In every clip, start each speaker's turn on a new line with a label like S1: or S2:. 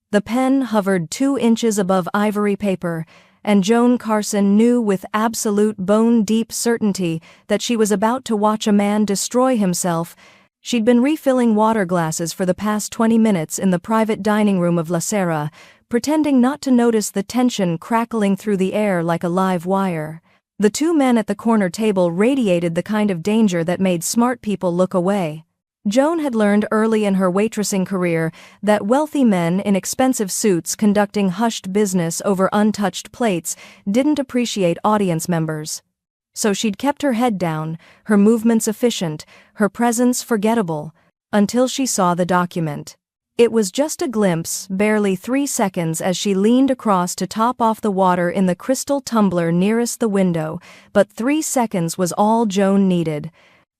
S1: The pen hovered 2 inches above ivory paper, and Joan Carson knew with absolute bone-deep certainty that she was about to watch a man destroy himself. She'd been refilling water glasses for the past 20 minutes in the private dining room of La Serra, pretending not to notice the tension crackling through the air like a live wire. The 2 men at the corner table radiated the kind of danger that made smart people look away. Joan had learned early in her waitressing career that wealthy men in expensive suits conducting hushed business over untouched plates didn't appreciate audience members. So she'd kept her head down, her movements efficient, her presence forgettable, until she saw the document. It was just a glimpse, barely 3 seconds as she leaned across to top off the water in the crystal tumbler nearest the window, but 3 seconds was all Joan needed.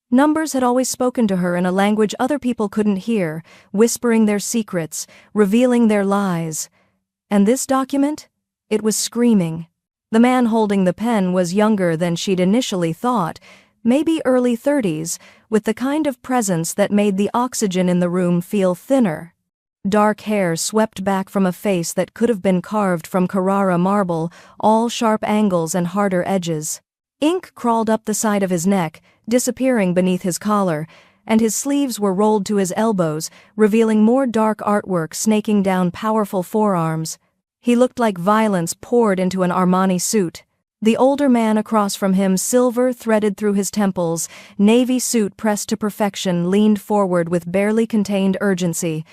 S1: Numbers had always spoken to her in a language other people couldn't hear, whispering their secrets, revealing their lies. And this document? It was screaming. The man holding the pen was younger than she'd initially thought, maybe early 30s, with the kind of presence that made the oxygen in the room feel thinner. Dark hair swept back from a face that could have been carved from Carrara marble, all sharp angles and harder edges. Ink crawled up the side of his neck, disappearing beneath his collar, and his sleeves were rolled to his elbows, revealing more dark artwork snaking down powerful forearms. He looked like violence poured into an Armani suit. The older man across from him, silver threaded through his temples, navy suit pressed to perfection, leaned forward with barely contained urgency.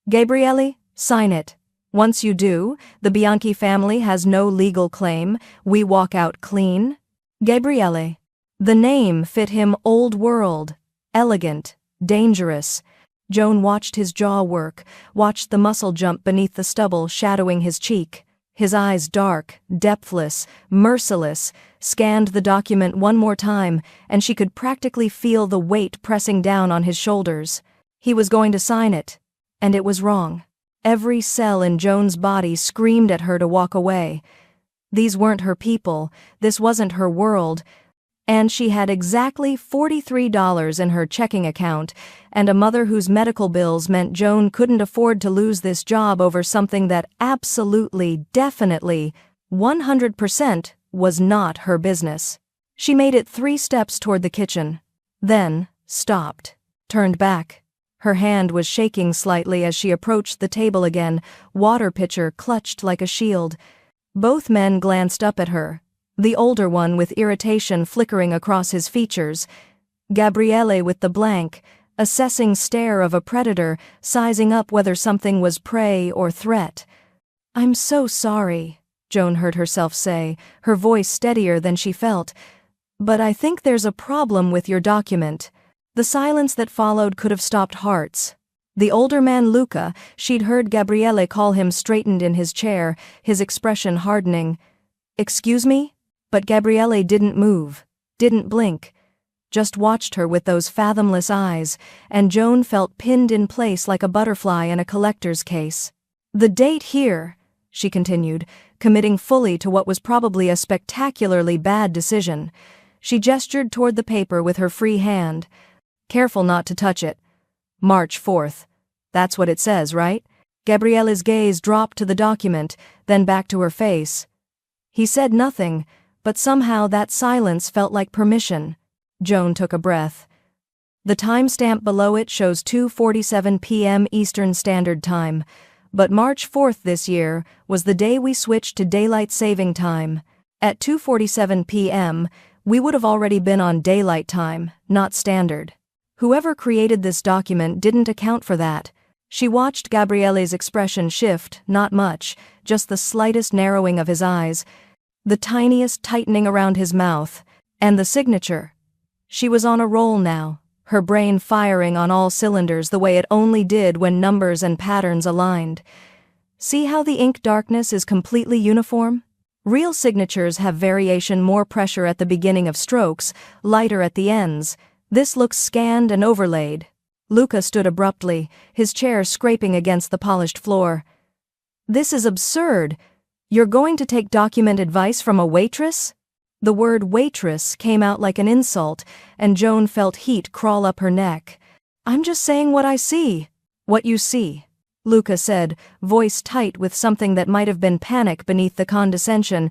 S1: "Gabriele, sign it. Once you do, the Bianchi family has no legal claim. We walk out clean." Gabriele. The name fit him, old world, elegant, dangerous. Joan watched his jaw work, watched the muscle jump beneath the stubble shadowing his cheek. His eyes dark, depthless, merciless, scanned the document one more time, and she could practically feel the weight pressing down on his shoulders. He was going to sign it, and it was wrong. Every cell in Joan's body screamed at her to walk away. These weren't her people, this wasn't her world, and she had exactly $43 in her checking account, and a mother whose medical bills meant Joan couldn't afford to lose this job over something that absolutely, definitely, 100% was not her business. She made it 3 steps toward the kitchen, then stopped, turned back. Her hand was shaking slightly as she approached the table again, water pitcher clutched like a shield. Both men glanced up at her, the older one with irritation flickering across his features, Gabriele with the blank, assessing stare of a predator, sizing up whether something was prey or threat. "I'm so sorry," Joan heard herself say, her voice steadier than she felt, "but I think there's a problem with your document." The silence that followed could have stopped hearts. The older man, Luca, she'd heard Gabriele call him, straightened in his chair, his expression hardening. "Excuse me?" But Gabriele didn't move, didn't blink, just watched her with those fathomless eyes, and Joan felt pinned in place like a butterfly in a collector's case. "The date here," she continued, committing fully to what was probably a spectacularly bad decision. She gestured toward the paper with her free hand. "Careful not to touch it. March 4th. That's what it says, right?" Gabriele's gaze dropped to the document, then back to her face. He said nothing, but somehow that silence felt like permission. Joan took a breath. The timestamp below it shows 2:47 p.m. Eastern Standard Time, but March 4th this year was the day we switched to daylight saving time. At 2:47 p.m., we would have already been on daylight time, not standard. Whoever created this document didn't account for that. She watched Gabriele's expression shift, not much, just the slightest narrowing of his eyes, the tiniest tightening around his mouth, and the signature. She was on a roll now, her brain firing on all cylinders the way it only did when numbers and patterns aligned. See how the ink darkness is completely uniform? Real signatures have variation, more pressure at the beginning of strokes, lighter at the ends. This looks scanned and overlaid. Luca stood abruptly, his chair scraping against the polished floor. "This is absurd. You're going to take document advice from a waitress?" The word waitress came out like an insult, and Joan felt heat crawl up her neck. "I'm just saying what I see." "What you see." Luca said, voice tight with something that might have been panic beneath the condescension,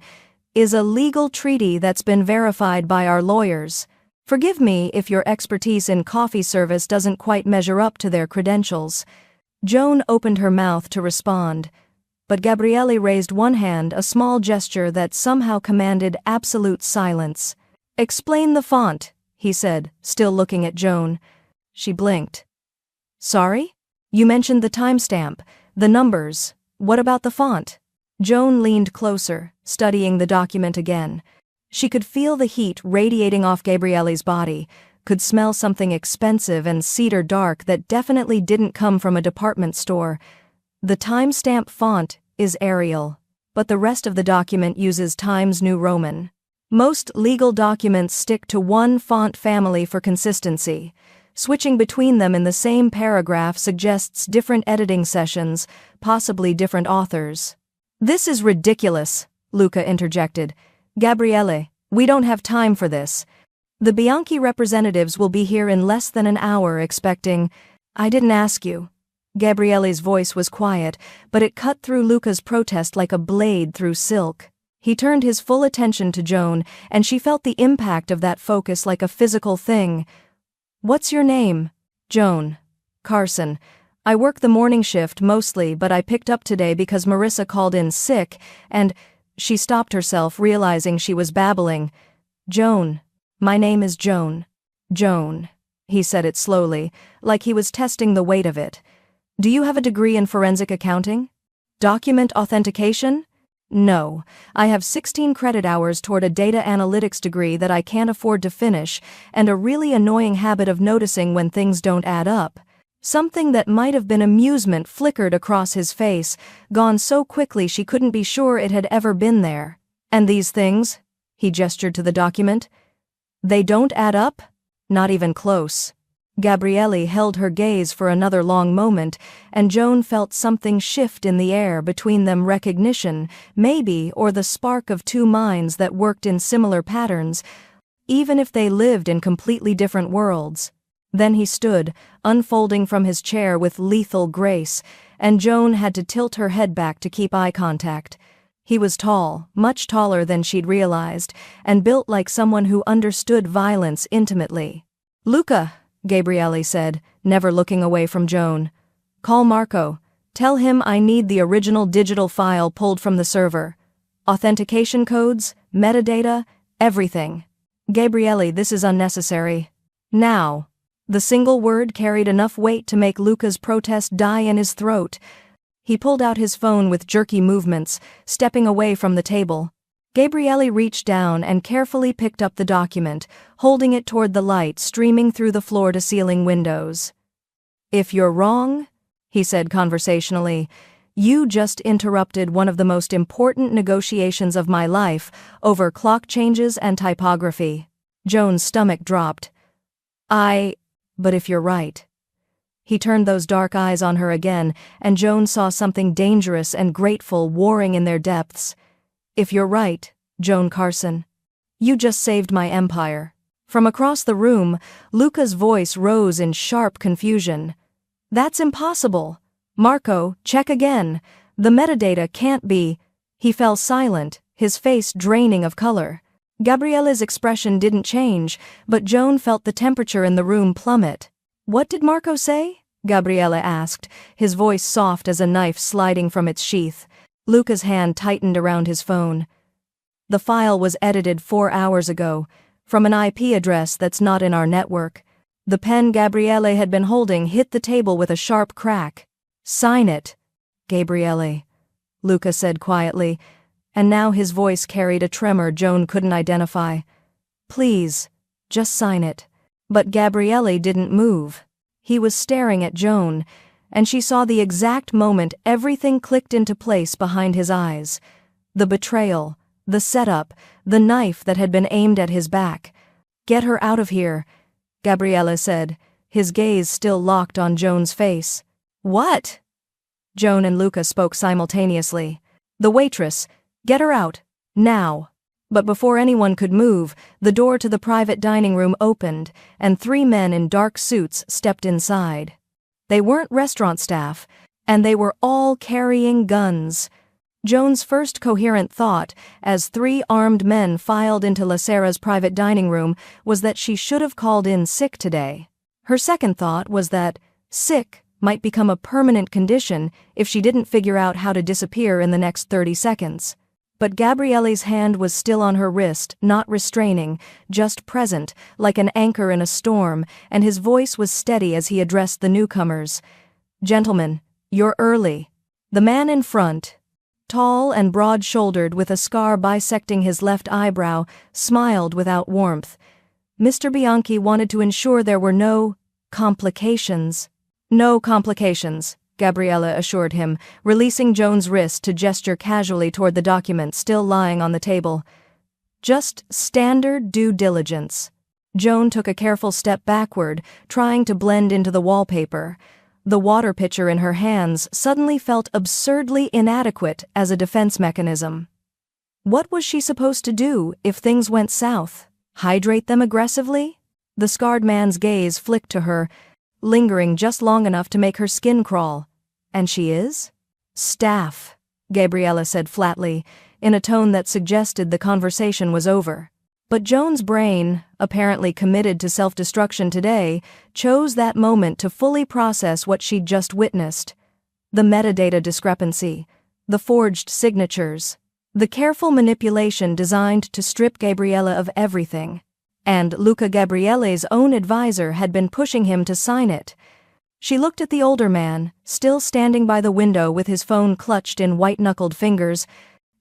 S1: is a legal treaty that's been verified by our lawyers. Forgive me if your expertise in coffee service doesn't quite measure up to their credentials. Joan opened her mouth to respond, but Gabriele raised one hand, a small gesture that somehow commanded absolute silence. Explain the font, he said, still looking at Joan. She blinked. Sorry? You mentioned the timestamp, the numbers. What about the font? Joan leaned closer, studying the document again. She could feel the heat radiating off Gabriele's body, could smell something expensive and cedar dark that definitely didn't come from a department store. The timestamp font is Arial, but the rest of the document uses Times New Roman. Most legal documents stick to one font family for consistency. Switching between them in the same paragraph suggests different editing sessions, possibly different authors. This is ridiculous, Luca interjected. Gabriele, we don't have time for this. The Bianchi representatives will be here in less than an hour expecting— I didn't ask you. Gabriele's voice was quiet, but it cut through Luca's protest like a blade through silk. He turned his full attention to Joan, and she felt the impact of that focus like a physical thing. What's your name? Joan. Carson. I work the morning shift mostly, but I picked up today because Marissa called in sick, and— She stopped herself, realizing she was babbling. Joan. My name is Joan. Joan. He said it slowly, like he was testing the weight of it. Do you have a degree in forensic accounting? Document authentication? No, I have 16 credit hours toward a data analytics degree that I can't afford to finish, and a really annoying habit of noticing when things don't add up. Something that might have been amusement flickered across his face, gone so quickly she couldn't be sure it had ever been there. And these things? He gestured to the document. They don't add up? Not even close. Gabriele held her gaze for another long moment, and Joan felt something shift in the air between them, recognition, maybe, or the spark of two minds that worked in similar patterns, even if they lived in completely different worlds. Then he stood, unfolding from his chair with lethal grace, and Joan had to tilt her head back to keep eye contact. He was tall, much taller than she'd realized, and built like someone who understood violence intimately. Luca, Gabriele said, never looking away from Joan. Call Marco. Tell him I need the original digital file pulled from the server. Authentication codes, metadata, everything. Gabriele, this is unnecessary. Now. The single word carried enough weight to make Luca's protest die in his throat. He pulled out his phone with jerky movements, stepping away from the table. Gabriele reached down and carefully picked up the document, holding it toward the light streaming through the floor-to-ceiling windows. If you're wrong, he said conversationally, you just interrupted one of the most important negotiations of my life over clock changes and typography. Joan's stomach dropped. But if you're right. He turned those dark eyes on her again, and Joan saw something dangerous and grateful warring in their depths. If you're right, Joan Carson. You just saved my empire. From across the room, Luca's voice rose in sharp confusion. That's impossible. Marco, check again. The metadata can't be. He fell silent, his face draining of color. Gabriele's expression didn't change, but Joan felt the temperature in the room plummet. What did Marco say? Gabriele asked, his voice soft as a knife sliding from its sheath. Luca's hand tightened around his phone. The file was edited 4 hours ago, from an IP address that's not in our network. The pen Gabriele had been holding hit the table with a sharp crack. Sign it, Gabriele, Luca said quietly, and now his voice carried a tremor Joan couldn't identify. Please, just sign it. But Gabriele didn't move. He was staring at Joan, and she saw the exact moment everything clicked into place behind his eyes. The betrayal, the setup, the knife that had been aimed at his back. Get her out of here, Gabriele said, his gaze still locked on Joan's face. What? Joan and Luca spoke simultaneously. The waitress. Get her out. Now. But before anyone could move, the door to the private dining room opened, and 3 men in dark suits stepped inside. They weren't restaurant staff. And they were all carrying guns. Joan's first coherent thought, as 3 armed men filed into Lacera's private dining room, was that she should have called in sick today. Her second thought was that sick might become a permanent condition if she didn't figure out how to disappear in the next 30 seconds. But Gabriele's hand was still on her wrist, not restraining, just present, like an anchor in a storm, and his voice was steady as he addressed the newcomers. "Gentlemen, you're early." The man in front, tall and broad-shouldered with a scar bisecting his left eyebrow, smiled without warmth. Mr. Bianchi wanted to ensure there were no complications. "No complications," Gabriele assured him, releasing Joan's wrist to gesture casually toward the document still lying on the table. "Just standard due diligence." Joan took a careful step backward, trying to blend into the wallpaper. The water pitcher in her hands suddenly felt absurdly inadequate as a defense mechanism. What was she supposed to do if things went south? Hydrate them aggressively? The scarred man's gaze flicked to her, lingering just long enough to make her skin crawl. "And she is?" "Staff," Gabriele said flatly, in a tone that suggested the conversation was over. But Joan's brain, apparently committed to self-destruction today, chose that moment to fully process what she'd just witnessed. The metadata discrepancy, the forged signatures, the careful manipulation designed to strip Gabriele of everything. And Luca Gabriele's own advisor had been pushing him to sign it. She looked at the older man, still standing by the window with his phone clutched in white-knuckled fingers,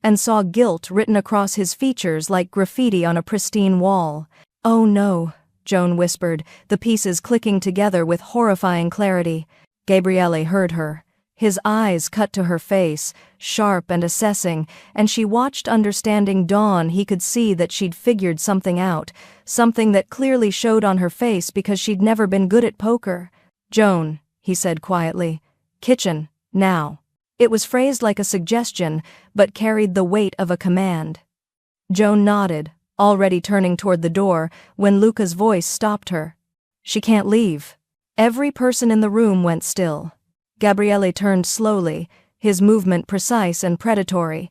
S1: and saw guilt written across his features like graffiti on a pristine wall. "Oh no," Joan whispered, the pieces clicking together with horrifying clarity. Gabriele heard her. His eyes cut to her face, sharp and assessing, and she watched understanding dawn. He could see that she'd figured something out, something that clearly showed on her face because she'd never been good at poker. "Joan," he said quietly. "Kitchen, now." It was phrased like a suggestion, but carried the weight of a command. Joan nodded, already turning toward the door, when Luca's voice stopped her. "She can't leave." Every person in the room went still. Gabriele turned slowly, his movement precise and predatory.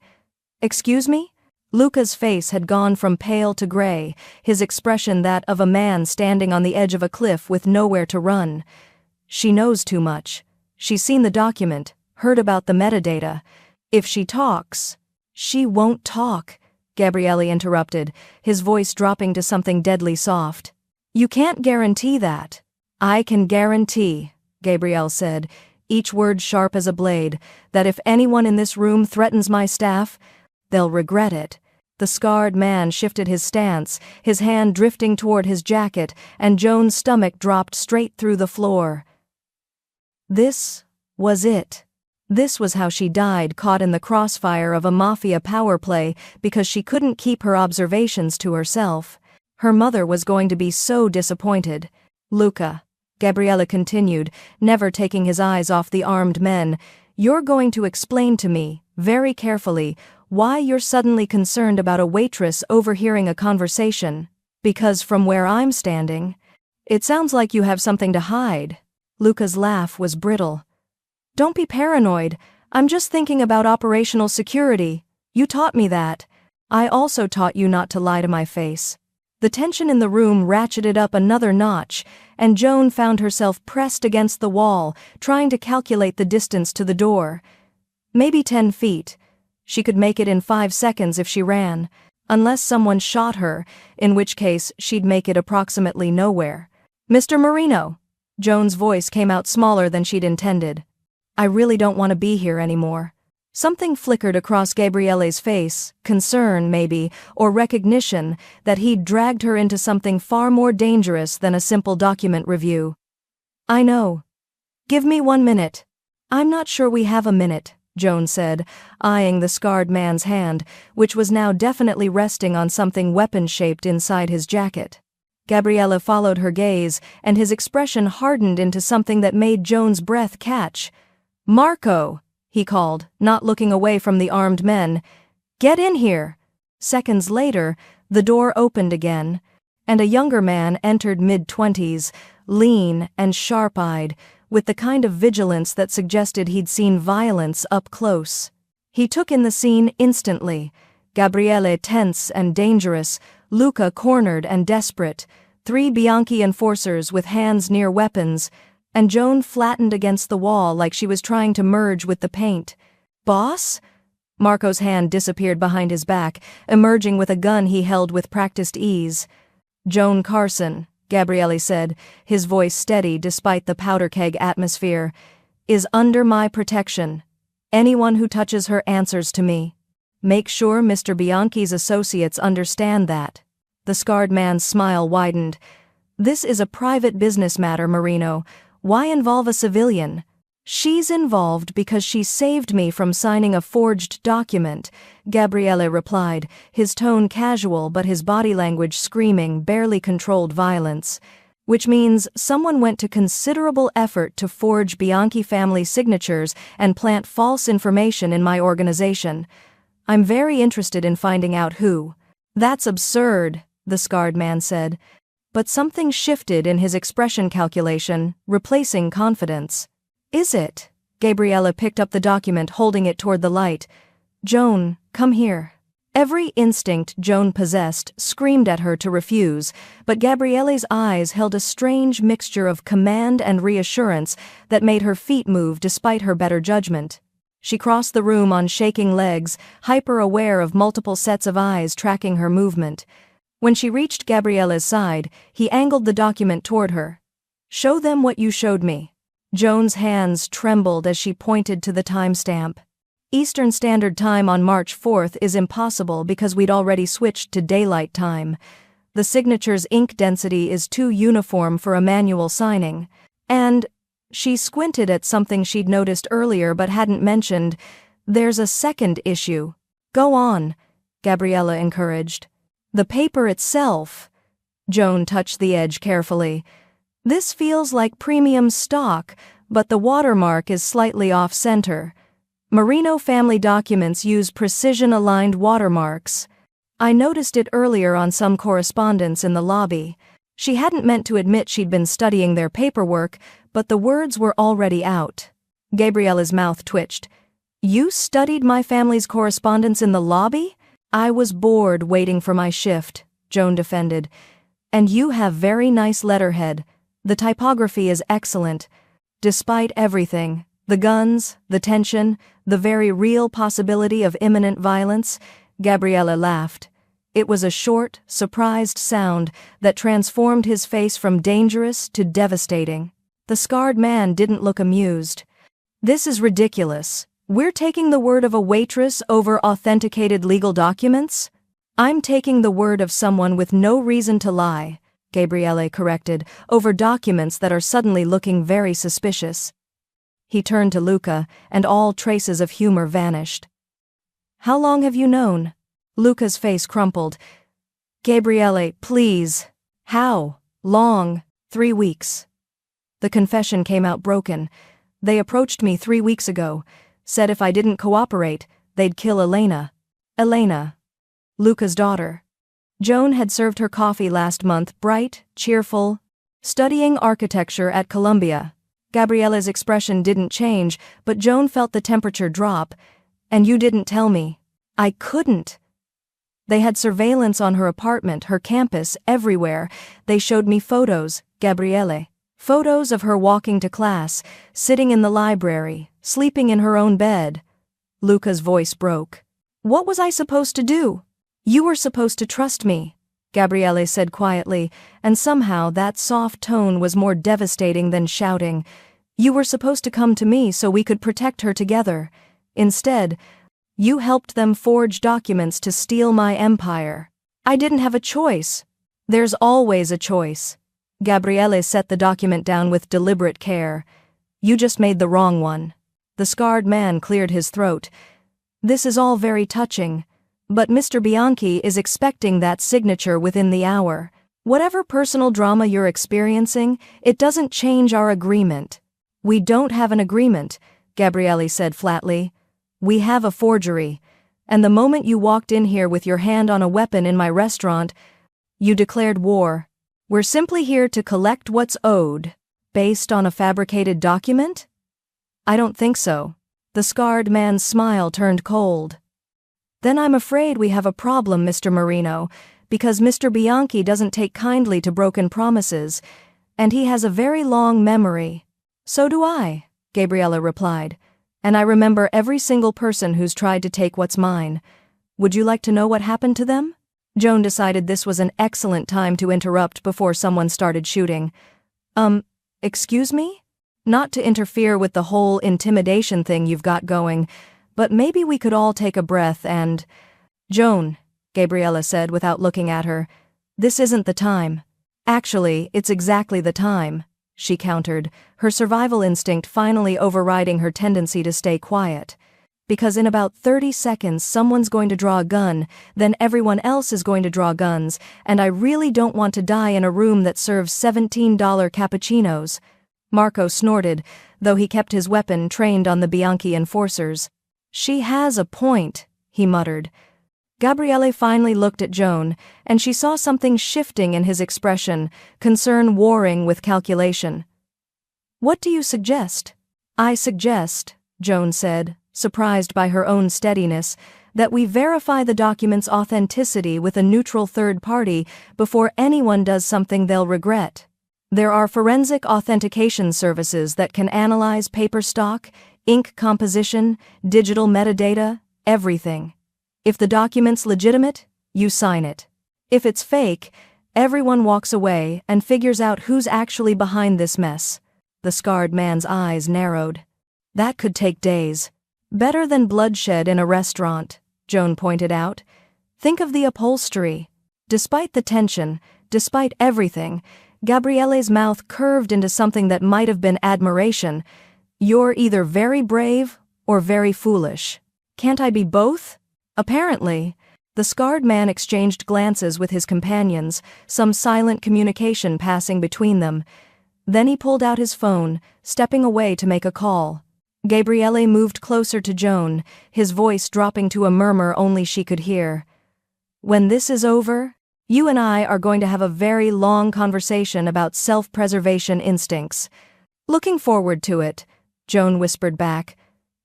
S1: "Excuse me?" Luca's face had gone from pale to gray, his expression that of a man standing on the edge of a cliff with nowhere to run. "She knows too much. She's seen the document, heard about the metadata. If she talks..." "She won't talk," Gabriele interrupted, his voice dropping to something deadly soft. "You can't guarantee that." "I can guarantee," Gabriele said, each word sharp as a blade, "that if anyone in this room threatens my staff, they'll regret it." The scarred man shifted his stance, his hand drifting toward his jacket, and Joan's stomach dropped straight through the floor. This was it. This was how she died, caught in the crossfire of a Mafia power play because she couldn't keep her observations to herself. Her mother was going to be so disappointed. "Luca," Gabriele continued, never taking his eyes off the armed men, "you're going to explain to me, very carefully, why you're suddenly concerned about a waitress overhearing a conversation. Because from where I'm standing, it sounds like you have something to hide." Luca's laugh was brittle. "Don't be paranoid. I'm just thinking about operational security. You taught me that. I also taught you not to lie to my face." The tension in the room ratcheted up another notch, and Joan found herself pressed against the wall, trying to calculate the distance to the door. Maybe 10 feet. She could make it in 5 seconds if she ran, unless someone shot her, in which case she'd make it approximately nowhere. "Mr. Marino." Joan's voice came out smaller than she'd intended. "I really don't want to be here anymore." Something flickered across Gabriele's face, concern maybe, or recognition that he'd dragged her into something far more dangerous than a simple document review. "I know. Give me 1 minute." "I'm not sure we have a minute," Joan said, eyeing the scarred man's hand, which was now definitely resting on something weapon-shaped inside his jacket. Gabriele followed her gaze, and his expression hardened into something that made Joan's breath catch. "Marco!" he called, not looking away from the armed men. "Get in here!" Seconds later, the door opened again, and a younger man entered mid-20s, lean and sharp-eyed, with the kind of vigilance that suggested he'd seen violence up close. He took in the scene instantly. Gabriele tense and dangerous, Luca cornered and desperate, 3 Bianchi enforcers with hands near weapons, and Joan flattened against the wall like she was trying to merge with the paint. "Boss?" Marco's hand disappeared behind his back, emerging with a gun he held with practiced ease. "Joan Carson," Gabriele said, his voice steady despite the powder keg atmosphere, "is under my protection. Anyone who touches her answers to me. Make sure Mr. Bianchi's associates understand that." The scarred man's smile widened. "This is a private business matter, Marino. Why involve a civilian?" "She's involved because she saved me from signing a forged document," Gabriele replied, his tone casual but his body language screaming barely controlled violence. "Which means someone went to considerable effort to forge Bianchi family signatures and plant false information in my organization. I'm very interested in finding out who." "That's absurd," the scarred man said. But something shifted in his expression calculation, replacing confidence. "Is it?" Gabriele picked up the document, holding it toward the light. "Joan, come here." Every instinct Joan possessed screamed at her to refuse, but Gabriele's eyes held a strange mixture of command and reassurance that made her feet move despite her better judgment. She crossed the room on shaking legs, hyper-aware of multiple sets of eyes tracking her movement. When she reached Gabriele's side, he angled the document toward her. "Show them what you showed me." Joan's hands trembled as she pointed to the timestamp. "Eastern Standard Time on March 4th is impossible because we'd already switched to daylight time. The signature's ink density is too uniform for a manual signing. And," she squinted at something she'd noticed earlier but hadn't mentioned, "there's a second issue." "Go on," Gabriele encouraged. "The paper itself." Joan touched the edge carefully. "This feels like premium stock, but the watermark is slightly off-center. Marino family documents use precision-aligned watermarks. I noticed it earlier on some correspondence in the lobby." She hadn't meant to admit she'd been studying their paperwork, but the words were already out. Gabriele's mouth twitched. "You studied my family's correspondence in the lobby?" "I was bored waiting for my shift," Joan defended. "And you have very nice letterhead. The typography is excellent. Despite everything, the guns, the tension, the very real possibility of imminent violence," Gabriele laughed. It was a short, surprised sound that transformed his face from dangerous to devastating. The scarred man didn't look amused. "This is ridiculous. We're taking the word of a waitress over authenticated legal documents?" "I'm taking the word of someone with no reason to lie," Gabriele corrected, "over documents that are suddenly looking very suspicious." He turned to Luca, and all traces of humor vanished. "How long have you known?" Luca's face crumpled. "Gabriele, please." "How long?" 3 weeks. The confession came out broken. "They approached me 3 weeks ago, said if I didn't cooperate, they'd kill Elena." "Elena?" "Luca's daughter." Joan had served her coffee last month, bright, cheerful, studying architecture at Columbia. Gabriele's expression didn't change, but Joan felt the temperature drop. "And you didn't tell me." "I couldn't." "They had surveillance on her apartment, her campus, everywhere. They showed me photos, Gabriele. Photos of her walking to class, sitting in the library, sleeping in her own bed." Luca's voice broke. "What was I supposed to do?" "You were supposed to trust me," Gabriele said quietly, and somehow that soft tone was more devastating than shouting. "You were supposed to come to me so we could protect her together. Instead, you helped them forge documents to steal my empire. I didn't have a choice." "There's always a choice." Gabriele set the document down with deliberate care. "You just made the wrong one." The scarred man cleared his throat. "This is all very touching, but Mr. Bianchi is expecting that signature within the hour. Whatever personal drama you're experiencing, it doesn't change our agreement." "We don't have an agreement," Gabriele said flatly. "We have a forgery, and the moment you walked in here with your hand on a weapon in my restaurant, you declared war. We're simply here to collect what's owed." Based on a fabricated document? I don't think so. The scarred man's smile turned cold. Then I'm afraid we have a problem, Mr. Marino, because Mr. Bianchi doesn't take kindly to broken promises, and he has a very long memory. So do I, Gabriella replied, and I remember every single person who's tried to take what's mine. Would you like to know what happened to them? Joan decided this was an excellent time to interrupt before someone started shooting. Excuse me? Not to interfere with the whole intimidation thing you've got going, but maybe we could all take a breath and… Joan, Gabriella said without looking at her, this isn't the time. Actually, it's exactly the time, she countered, her survival instinct finally overriding her tendency to stay quiet. Because in about 30 seconds someone's going to draw a gun, then everyone else is going to draw guns, and I really don't want to die in a room that serves $17 cappuccinos. Marco snorted, though he kept his weapon trained on the Bianchi enforcers. She has a point, he muttered. Gabriele finally looked at Joan, and she saw something shifting in his expression, concern warring with calculation. What do you suggest? I suggest, Joan said, surprised by her own steadiness, that we verify the document's authenticity with a neutral third party before anyone does something they'll regret. There are forensic authentication services that can analyze paper stock, ink composition, digital metadata, everything. If the document's legitimate, you sign it. If it's fake, everyone walks away and figures out who's actually behind this mess. The scarred man's eyes narrowed. That could take days. Better than bloodshed in a restaurant, Joan pointed out. Think of the upholstery. Despite the tension, despite everything, Gabriele's mouth curved into something that might have been admiration. You're either very brave or very foolish. Can't I be both? Apparently. The scarred man exchanged glances with his companions, some silent communication passing between them. Then he pulled out his phone, stepping away to make a call. Gabriele moved closer to Joan, his voice dropping to a murmur only she could hear. When this is over, you and I are going to have a very long conversation about self-preservation instincts. Looking forward to it, Joan whispered back.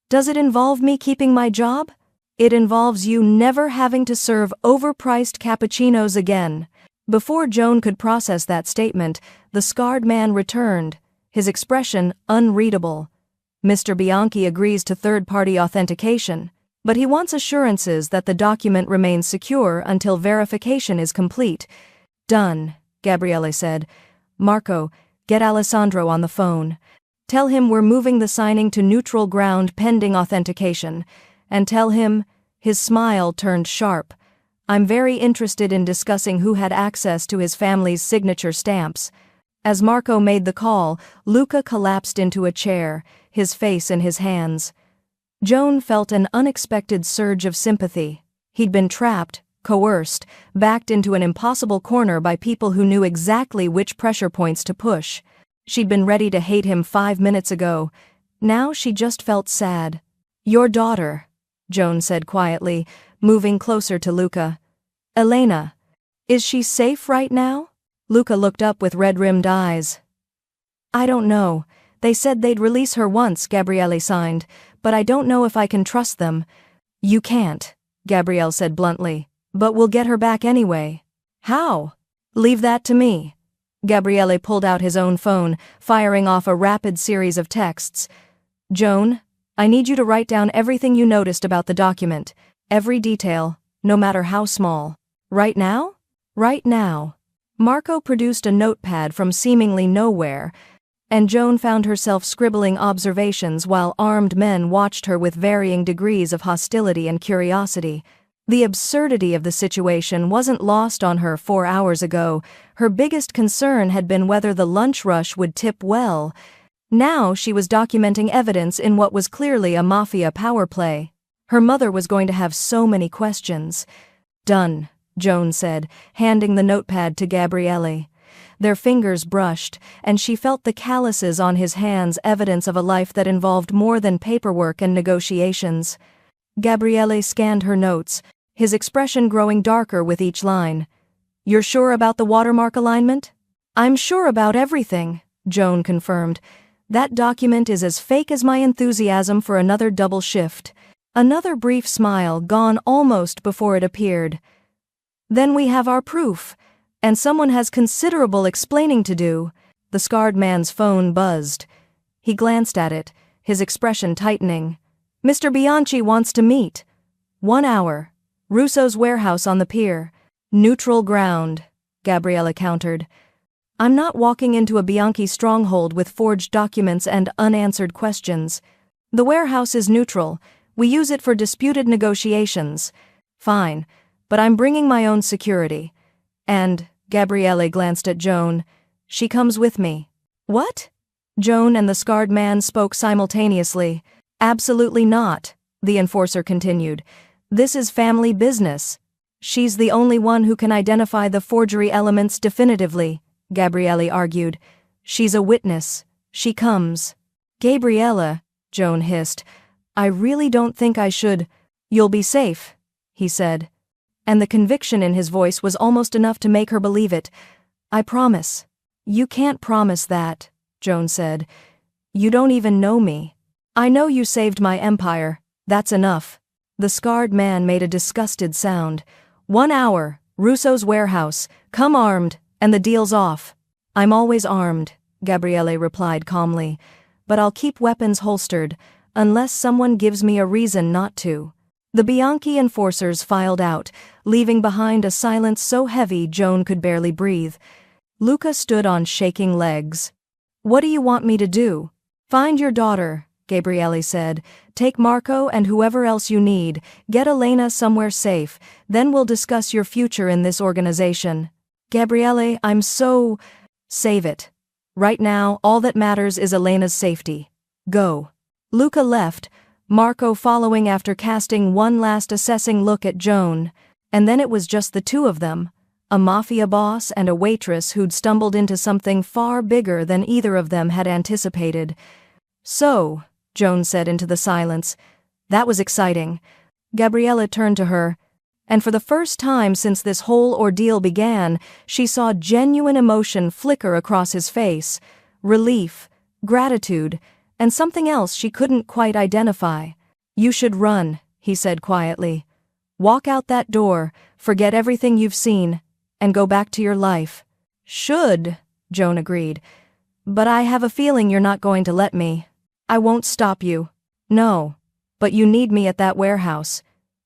S1: Does it involve me keeping my job? It involves you never having to serve overpriced cappuccinos again. Before Joan could process that statement, the scarred man returned, his expression unreadable. Mr. Bianchi agrees to third-party authentication, but he wants assurances that the document remains secure until verification is complete. Done, Gabriele said. Marco, get Alessandro on the phone. Tell him we're moving the signing to neutral ground pending authentication. And tell him, his smile turned sharp, I'm very interested in discussing who had access to his family's signature stamps. As Marco made the call, Luca collapsed into a chair, his face in his hands. Joan felt an unexpected surge of sympathy. He'd been trapped, coerced, backed into an impossible corner by people who knew exactly which pressure points to push. She'd been ready to hate him 5 minutes ago. Now she just felt sad. Your daughter, Joan said quietly, moving closer to Luca. Elena. Is she safe right now? Luca looked up with red-rimmed eyes. I don't know. They said they'd release her once, Gabriele signed, but I don't know if I can trust them. You can't, Gabrielle said bluntly, but we'll get her back anyway. How? Leave that to me. Gabriele pulled out his own phone, firing off a rapid series of texts. Joan, I need you to write down everything you noticed about the document, every detail, no matter how small. Right now? Right now. Marco produced a notepad from seemingly nowhere, and Joan found herself scribbling observations while armed men watched her with varying degrees of hostility and curiosity. The absurdity of the situation wasn't lost on her 4 hours ago. Her biggest concern had been whether the lunch rush would tip well. Now she was documenting evidence in what was clearly a Mafia power play. Her mother was going to have so many questions. Done, Joan said, handing the notepad to Gabriele. Their fingers brushed, and she felt the calluses on his hands, evidence of a life that involved more than paperwork and negotiations. Gabriele scanned her notes, his expression growing darker with each line. You're sure about the watermark alignment? I'm sure about everything, Joan confirmed. That document is as fake as my enthusiasm for another double shift. Another brief smile gone almost before it appeared. Then we have our proof. And someone has considerable explaining to do. The scarred man's phone buzzed. He glanced at it, his expression tightening. Mr. Bianchi wants to meet. 1 hour. Russo's warehouse on the pier. Neutral ground, Gabriella countered. I'm not walking into a Bianchi stronghold with forged documents and unanswered questions. The warehouse is neutral. We use it for disputed negotiations. Fine, but I'm bringing my own security. And, Gabrielle glanced at Joan, she comes with me. What? Joan and the scarred man spoke simultaneously. Absolutely not, the enforcer continued. This is family business. She's the only one who can identify the forgery elements definitively, Gabrielle argued. She's a witness. She comes. Gabriella, Joan hissed, I really don't think I should. You'll be safe, he said. And the conviction in his voice was almost enough to make her believe it. I promise. You can't promise that, Joan said. You don't even know me. I know you saved my empire. That's enough. The scarred man made a disgusted sound. 1 hour, Russo's warehouse, come armed, and the deal's off. I'm always armed, Gabrielle replied calmly, but I'll keep weapons holstered, unless someone gives me a reason not to. The Bianchi enforcers filed out, leaving behind a silence so heavy Joan could barely breathe. Luca stood on shaking legs. What do you want me to do? Find your daughter, Gabrielle said. Take Marco and whoever else you need, get Elena somewhere safe, then we'll discuss your future in this organization. Gabrielle, I'm so... Save it. Right now, all that matters is Elena's safety. Go. Luca left, Marco following after casting one last assessing look at Joan, and then it was just the two of them, a mafia boss and a waitress who'd stumbled into something far bigger than either of them had anticipated. So, Joan said into the silence, that was exciting. Gabriella turned to her, and for the first time since this whole ordeal began, she saw genuine emotion flicker across his face, relief, gratitude, and something else she couldn't quite identify. You should run, he said quietly. Walk out that door, forget everything you've seen, and go back to your life. Should, Joan agreed. But I have a feeling you're not going to let me. I won't stop you. No. But you need me at that warehouse.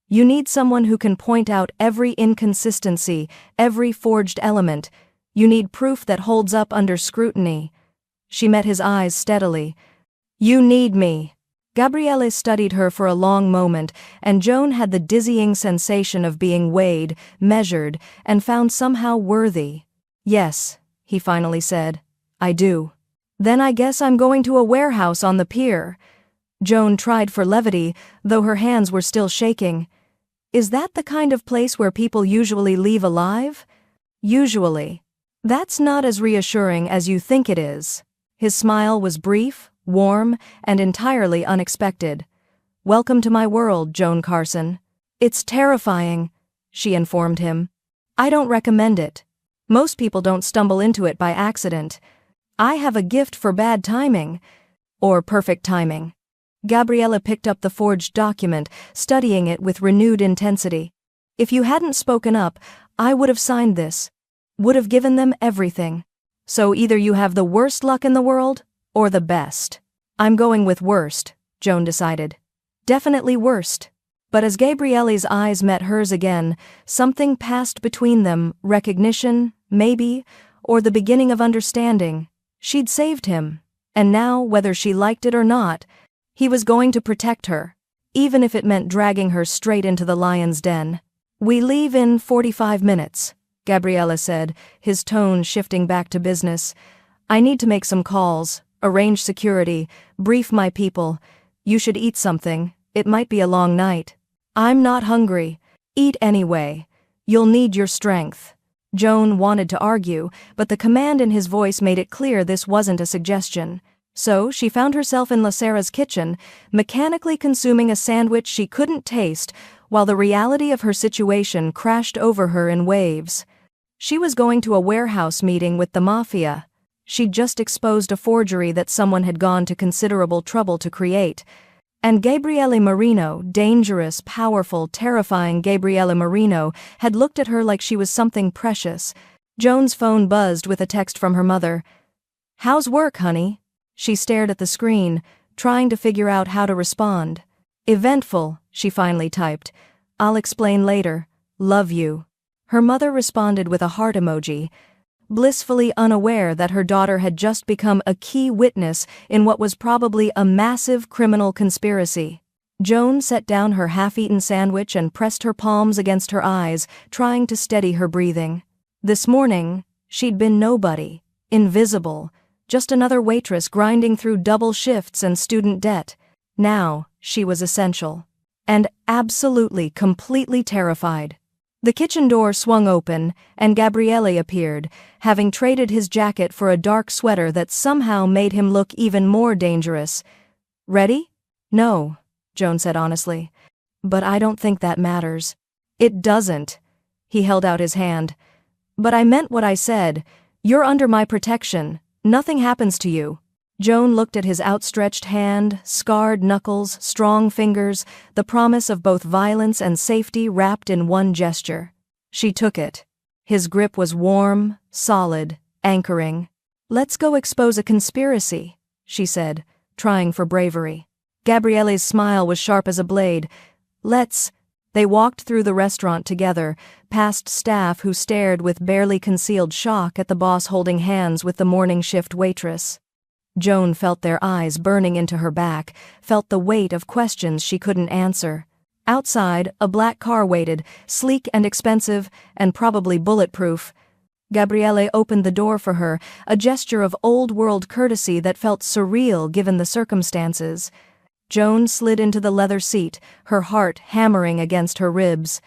S1: You need someone who can point out every inconsistency, every forged element. You need proof that holds up under scrutiny. She met his eyes steadily. You need me. Gabrielle studied her for a long moment, and Joan had the dizzying sensation of being weighed, measured, and found somehow worthy. Yes, he finally said. I do. Then I guess I'm going to a warehouse on the pier. Joan tried for levity, though her hands were still shaking. Is that the kind of place where people usually leave alive? Usually. That's not as reassuring as you think it is. His smile was brief, warm, and entirely unexpected. Welcome to my world, Joan Carson. It's terrifying, she informed him. I don't recommend it. Most people don't stumble into it by accident. I have a gift for bad timing. Or perfect timing. Gabriella picked up the forged document, studying it with renewed intensity. If you hadn't spoken up, I would have signed this. Would have given them everything. So either you have the worst luck in the world, or the best. I'm going with worst, Joan decided. Definitely worst. But as Gabrielle's eyes met hers again, something passed between them, recognition, maybe, or the beginning of understanding. She'd saved him, and now, whether she liked it or not, he was going to protect her, even if it meant dragging her straight into the lion's den. We leave in 45 minutes, Gabriella said, his tone shifting back to business. I need to make some calls, arrange security, brief my people. You should eat something, it might be a long night. I'm not hungry. Eat anyway. You'll need your strength. Joan wanted to argue, but the command in his voice made it clear this wasn't a suggestion. So she found herself in Lacera's kitchen, mechanically consuming a sandwich she couldn't taste, while the reality of her situation crashed over her in waves. She was going to a warehouse meeting with the Mafia. She'd just exposed a forgery that someone had gone to considerable trouble to create. And Gabriele Marino, dangerous, powerful, terrifying Gabriele Marino, had looked at her like she was something precious. Joan's phone buzzed with a text from her mother. "How's work, honey?" She stared at the screen, trying to figure out how to respond. "Eventful," she finally typed. "I'll explain later. Love you." Her mother responded with a heart emoji, blissfully unaware that her daughter had just become a key witness in what was probably a massive criminal conspiracy. Joan set down her half-eaten sandwich and pressed her palms against her eyes, trying to steady her breathing. This morning, she'd been nobody, invisible, just another waitress grinding through double shifts and student debt. Now, she was essential. And absolutely, completely terrified. The kitchen door swung open, and Gabriele appeared, having traded his jacket for a dark sweater that somehow made him look even more dangerous. "Ready?" "No," Joan said honestly. "But I don't think that matters." "It doesn't." He held out his hand. "But I meant what I said. You're under my protection. Nothing happens to you." Joan looked at his outstretched hand, scarred knuckles, strong fingers, the promise of both violence and safety wrapped in one gesture. She took it. His grip was warm, solid, anchoring. "Let's go expose a conspiracy," she said, trying for bravery. Gabriele's smile was sharp as a blade. "Let's." They walked through the restaurant together, past staff who stared with barely concealed shock at the boss holding hands with the morning shift waitress. Joan felt their eyes burning into her back, felt the weight of questions she couldn't answer. Outside, a black car waited, sleek and expensive, and probably bulletproof. Gabriele opened the door for her, a gesture of old-world courtesy that felt surreal given the circumstances. Joan slid into the leather seat, her heart hammering against her ribs.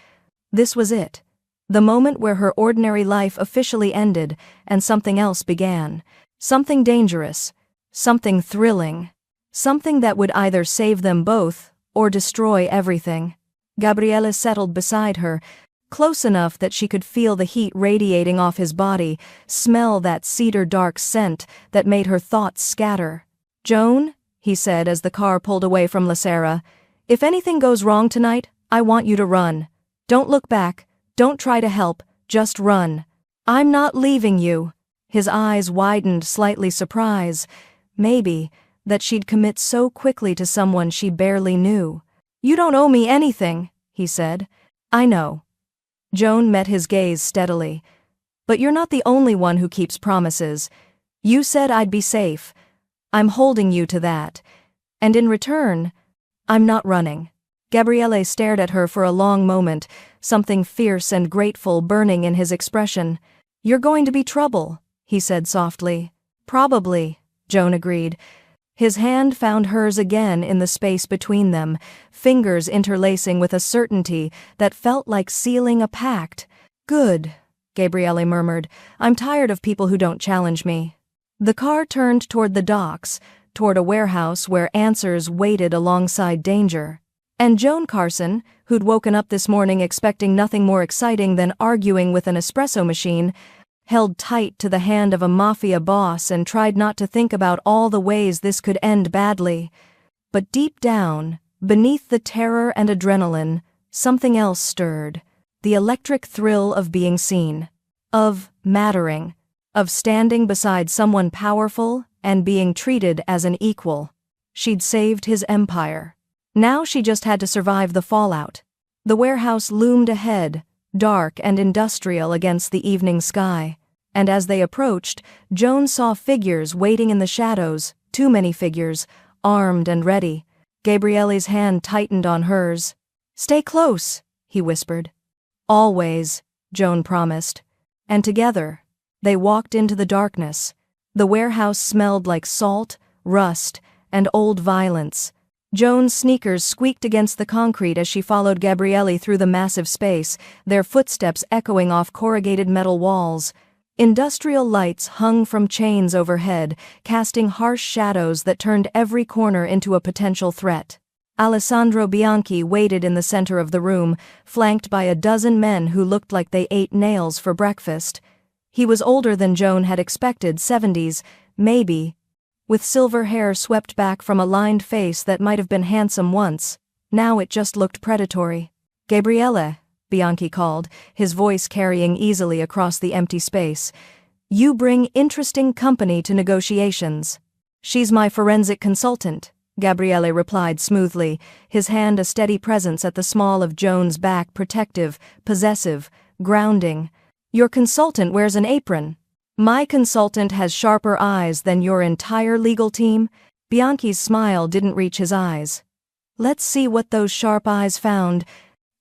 S1: This was it. The moment where her ordinary life officially ended, and something else began. Something dangerous. Something thrilling. Something that would either save them both, or destroy everything. Gabriele settled beside her, close enough that she could feel the heat radiating off his body, smell that cedar-dark scent that made her thoughts scatter. "Joan," he said as the car pulled away from La Serra, "if anything goes wrong tonight, I want you to run. Don't look back, don't try to help, just run. I'm not leaving you." His eyes widened, slightly surprised. Maybe, that she'd commit so quickly to someone she barely knew. "You don't owe me anything," he said. "I know." Joan met his gaze steadily. "But you're not the only one who keeps promises. You said I'd be safe. I'm holding you to that. And in return, I'm not running." Gabriele stared at her for a long moment, something fierce and grateful burning in his expression. "You're going to be trouble," he said softly. "Probably," Joan agreed. His hand found hers again in the space between them, fingers interlacing with a certainty that felt like sealing a pact. "Good," Gabriele murmured. "I'm tired of people who don't challenge me." The car turned toward the docks, toward a warehouse where answers waited alongside danger. And Joan Carson, who'd woken up this morning expecting nothing more exciting than arguing with an espresso machine, held tight to the hand of a Mafia boss and tried not to think about all the ways this could end badly. But deep down, beneath the terror and adrenaline, something else stirred. The electric thrill of being seen. Of mattering. Of standing beside someone powerful and being treated as an equal. She'd saved his empire. Now she just had to survive the fallout. The warehouse loomed ahead, dark and industrial against the evening sky. And as they approached, Joan saw figures waiting in the shadows, too many figures, armed and ready. Gabriele's hand tightened on hers. "Stay close," he whispered. "Always," Joan promised. And together, they walked into the darkness. The warehouse smelled like salt, rust, and old violence. Joan's sneakers squeaked against the concrete as she followed Gabriele through the massive space, their footsteps echoing off corrugated metal walls. Industrial lights hung from chains overhead, casting harsh shadows that turned every corner into a potential threat. Alessandro Bianchi waited in the center of the room, flanked by a dozen men who looked like they ate nails for breakfast. He was older than Joan had expected, 70s, maybe, with silver hair swept back from a lined face that might have been handsome once. Now it just looked predatory. "Gabriele," Bianchi called, his voice carrying easily across the empty space. "You bring interesting company to negotiations." "She's my forensic consultant," Gabriele replied smoothly, his hand a steady presence at the small of Joan's back, protective, possessive, grounding. "Your consultant wears an apron." "My consultant has sharper eyes than your entire legal team?" Bianchi's smile didn't reach his eyes. "Let's see what those sharp eyes found.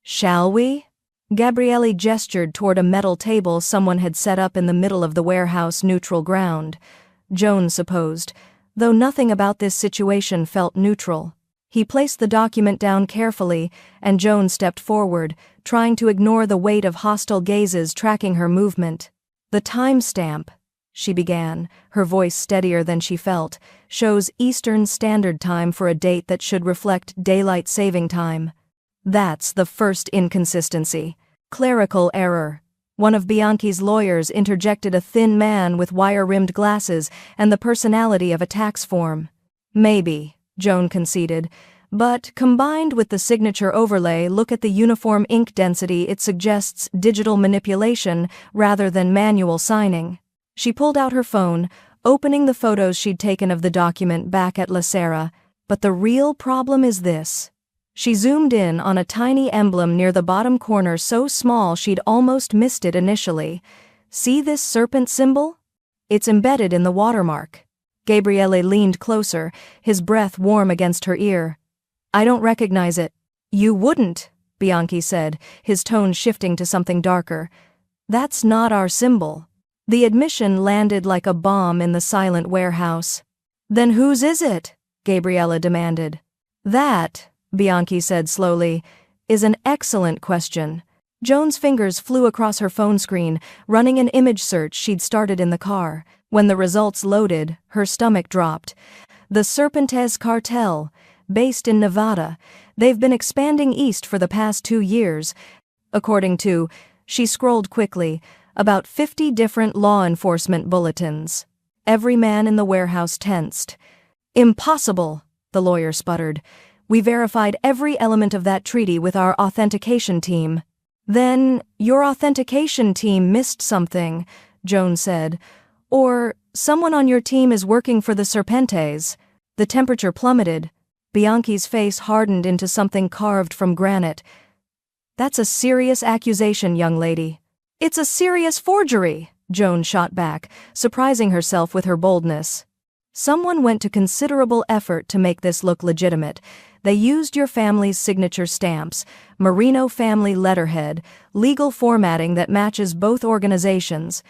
S1: Shall we?" Gabriele gestured toward a metal table someone had set up in the middle of the warehouse neutral ground. Joan supposed, though nothing about this situation felt neutral. He placed the document down carefully, and Joan stepped forward, trying to ignore the weight of hostile gazes tracking her movement. "The timestamp," she began, her voice steadier than she felt, "shows Eastern Standard Time for a date that should reflect daylight saving time." "That's the first inconsistency." "Clerical error." One of Bianchi's lawyers interjected, a thin man with wire-rimmed glasses and the personality of a tax form. "Maybe," Joan conceded, "but combined with the signature overlay, look at the uniform ink density, it suggests digital manipulation rather than manual signing." She pulled out her phone, opening the photos she'd taken of the document back at La Sera. "But the real problem is this." She zoomed in on a tiny emblem near the bottom corner, so small she'd almost missed it initially. "See this serpent symbol? It's embedded in the watermark." Gabriele leaned closer, his breath warm against her ear. "I don't recognize it." "You wouldn't," Bianchi said, his tone shifting to something darker. "That's not our symbol." The admission landed like a bomb in the silent warehouse. "Then whose is it?" Gabriele demanded. "That," Bianchi said slowly, "is an excellent question." Joan's fingers flew across her phone screen, running an image search she'd started in the car. When the results loaded, her stomach dropped. "The Serpentes Cartel, based in Nevada. They've been expanding east for the past 2 years. According to," she scrolled quickly, "about 50 different law enforcement bulletins." Every man in the warehouse tensed. "Impossible," the lawyer sputtered. "We verified every element of that treaty with our authentication team." "Then, your authentication team missed something," Joan said. "Or, someone on your team is working for the Serpentes." The temperature plummeted. Bianchi's face hardened into something carved from granite. "That's a serious accusation, young lady." "It's a serious forgery," Joan shot back, surprising herself with her boldness. "Someone went to considerable effort to make this look legitimate. They used your family's signature stamps, Marino family letterhead, legal formatting that matches both organizations.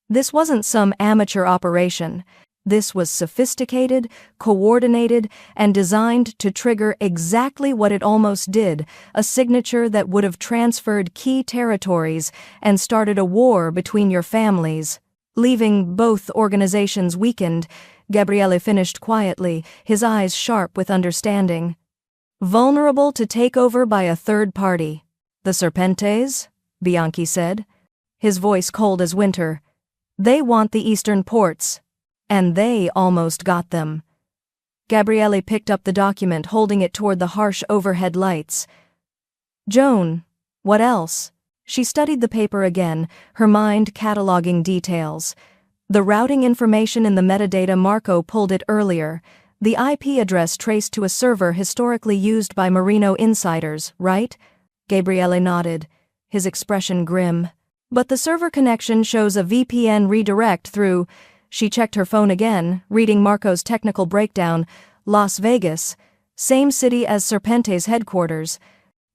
S1: This wasn't some amateur operation. This was sophisticated, coordinated, and designed to trigger exactly what it almost did, a signature that would have transferred key territories and started a war between your families, leaving both organizations weakened." Gabriele finished quietly, his eyes sharp with understanding. "Vulnerable to takeover by a third party." "The Serpentes?" Bianchi said, his voice cold as winter. "They want the eastern ports. And they almost got them." Gabriele picked up the document, holding it toward the harsh overhead lights. "Joan, what else?" She studied the paper again, her mind cataloging details. The routing information in the metadata, Marco pulled it earlier. The IP address traced to a server historically used by Marino insiders, right? Gabriele nodded, his expression grim. "But the server connection shows a VPN redirect through..." She checked her phone again, reading Marco's technical breakdown. "Las Vegas, same city as Serpentes headquarters.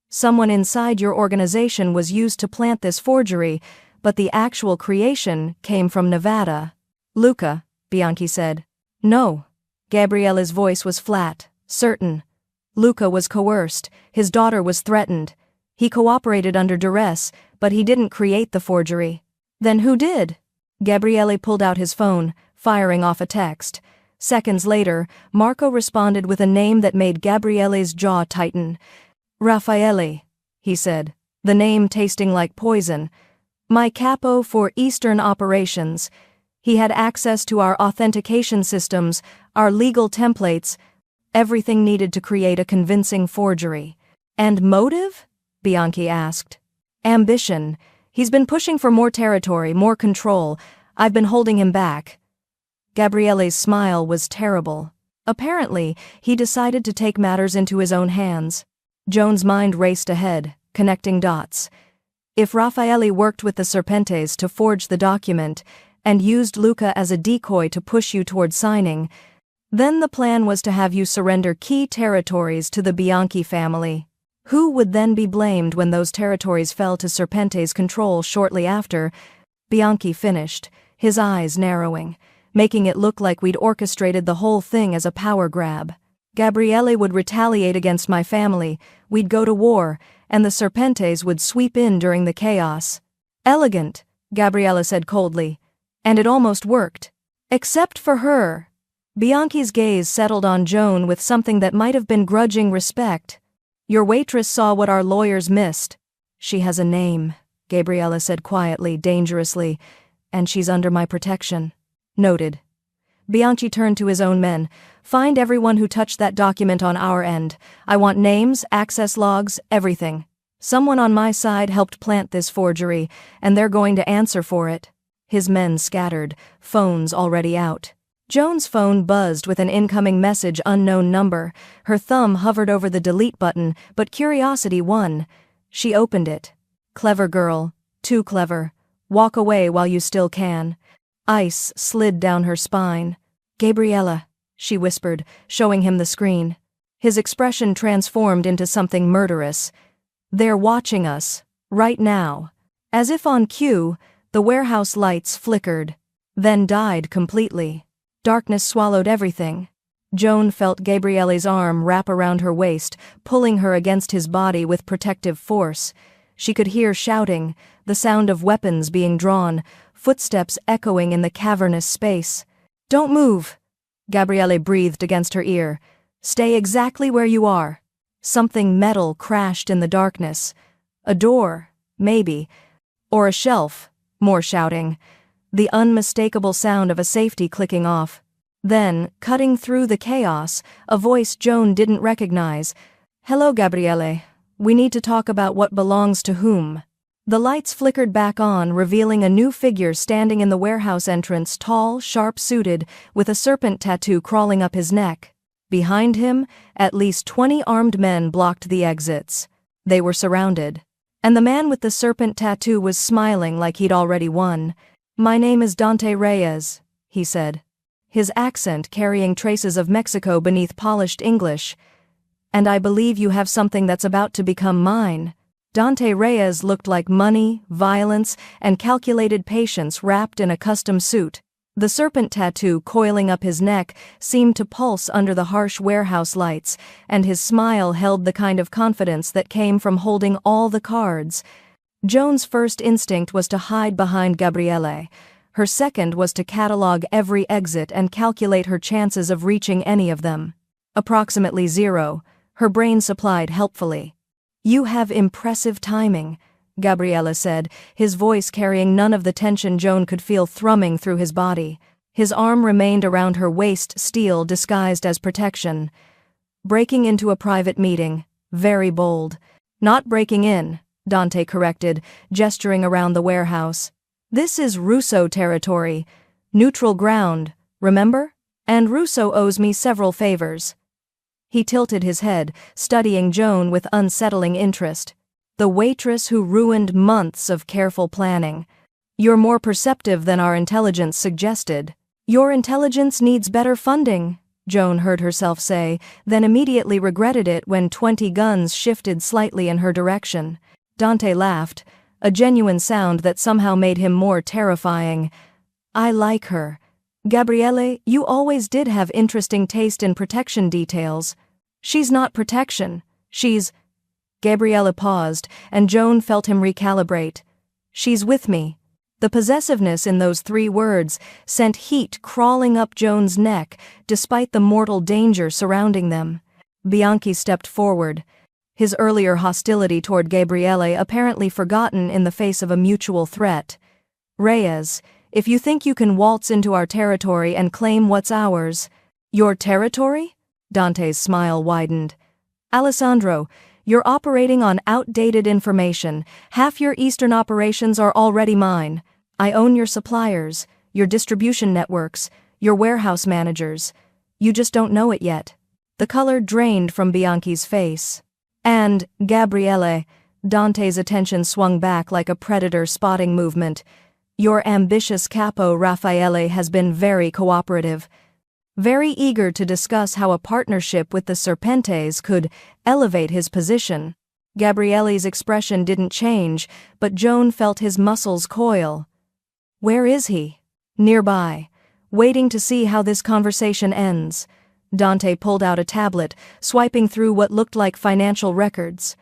S1: Someone inside your organization was used to plant this forgery, but the actual creation came from Nevada." "Luca," Bianchi said. "No." Gabriele's voice was flat, certain. "Luca was coerced, his daughter was threatened. He cooperated under duress, but he didn't create the forgery." "Then who did?" Gabriele pulled out his phone, firing off a text. Seconds later, Marco responded with a name that made Gabriele's jaw tighten. "Raffaele," he said, the name tasting like poison. My capo for Eastern operations. He had access to our authentication systems, our legal templates, everything needed to create a convincing forgery. And motive? Bianchi asked. Ambition. He's been pushing for more territory, more control. I've been holding him back. Gabriele's smile was terrible. Apparently, he decided to take matters into his own hands. Joan's mind raced ahead, connecting dots. If Raffaele worked with the Serpentes to forge the document, and used Luca as a decoy to push you toward signing, then the plan was to have you surrender key territories to the Bianchi family. Who would then be blamed when those territories fell to Serpente's control shortly after? Bianchi finished, his eyes narrowing, making it look like we'd orchestrated the whole thing as a power grab. Gabriele would retaliate against my family, we'd go to war, and the Serpentes would sweep in during the chaos. Elegant, Gabriele said coldly. And it almost worked. Except for her. Bianchi's gaze settled on Joan with something that might have been grudging respect. Your waitress saw what our lawyers missed. She has a name, Gabriele said quietly, dangerously, and she's under my protection. Noted. Bianchi turned to his own men. Find everyone who touched that document on our end. I want names, access logs, everything. Someone on my side helped plant this forgery, and they're going to answer for it. His men scattered, phones already out. Joan's phone buzzed with an incoming message, unknown number. Her thumb hovered over the delete button, but curiosity won. She opened it. Clever girl. Too clever. Walk away while you still can. Ice slid down her spine. Gabriele, she whispered, showing him the screen. His expression transformed into something murderous. They're watching us. Right now. As if on cue, the warehouse lights flickered, then died completely. Darkness swallowed everything. Joan felt Gabriele's arm wrap around her waist, pulling her against his body with protective force. She could hear shouting, the sound of weapons being drawn, footsteps echoing in the cavernous space. Don't move, Gabriele breathed against her ear. Stay exactly where you are. Something metal crashed in the darkness. A door, maybe, or a shelf. More shouting. The unmistakable sound of a safety clicking off. Then, cutting through the chaos, a voice Joan didn't recognize. Hello, Gabriele. We need to talk about what belongs to whom. The lights flickered back on, revealing a new figure standing in the warehouse entrance, tall, sharp-suited, with a serpent tattoo crawling up his neck. Behind him, at least 20 armed men blocked the exits. They were surrounded. And the man with the serpent tattoo was smiling like he'd already won. My name is Dante Reyes, he said, his accent carrying traces of Mexico beneath polished English. And I believe you have something that's about to become mine. Dante Reyes looked like money, violence, and calculated patience wrapped in a custom suit. The serpent tattoo coiling up his neck seemed to pulse under the harsh warehouse lights, and his smile held the kind of confidence that came from holding all the cards. Joan's first instinct was to hide behind Gabriele. Her second was to catalog every exit and calculate her chances of reaching any of them. Approximately 0, her brain supplied helpfully. You have impressive timing, Gabriele said, his voice carrying none of the tension Joan could feel thrumming through his body. His arm remained around her waist, steel disguised as protection. Breaking into a private meeting. Very bold. Not breaking in, Dante corrected, gesturing around the warehouse. This is Russo territory. Neutral ground, remember? And Russo owes me several favors. He tilted his head, studying Joan with unsettling interest. The waitress who ruined months of careful planning. You're more perceptive than our intelligence suggested. Your intelligence needs better funding, Joan heard herself say, then immediately regretted it when 20 guns shifted slightly in her direction. Dante laughed, a genuine sound that somehow made him more terrifying. I like her. Gabriele, you always did have interesting taste in protection details. She's not protection. She's... Gabriele paused, and Joan felt him recalibrate. She's with me. The possessiveness in those 3 words sent heat crawling up Joan's neck, despite the mortal danger surrounding them. Bianchi stepped forward. his earlier hostility toward Gabriele apparently forgotten in the face of a mutual threat. "Reyes, if you think you can waltz into our territory and claim what's ours—" "Your territory?" Dante's smile widened. "Alessandro, you're operating on outdated information. Half your Eastern operations are already mine. I own your suppliers, your distribution networks, your warehouse managers. You just don't know it yet." The color drained from Bianchi's face. "And, Gabriele," Dante's attention swung back like a predator spotting movement, "your ambitious capo Raffaele has been very cooperative. Very eager to discuss how a partnership with the Serpentes could elevate his position." Gabriele's expression didn't change, but Joan felt his muscles coil. "Where is he?" "Nearby, waiting to see how this conversation ends." Dante pulled out a tablet, swiping through what looked like financial records.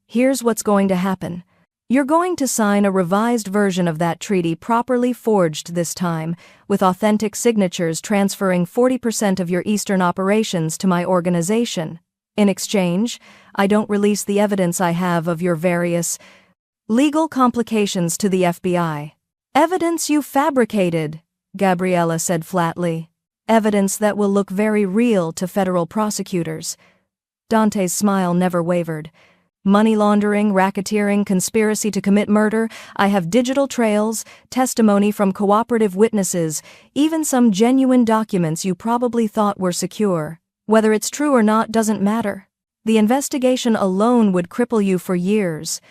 S1: "Here's what's going to happen. You're going to sign a revised version of that treaty, properly forged this time, with authentic signatures transferring 40% of your Eastern operations to my organization. In exchange, I don't release the evidence I have of your various legal complications to the FBI. Evidence you fabricated," Gabriele said flatly. "Evidence that will look very real to federal prosecutors." Dante's smile never wavered. "Money laundering, racketeering, conspiracy to commit murder. I have digital trails, testimony from cooperative witnesses, even some genuine documents you probably thought were secure. Whether it's true or not doesn't matter. The investigation alone would cripple you for years."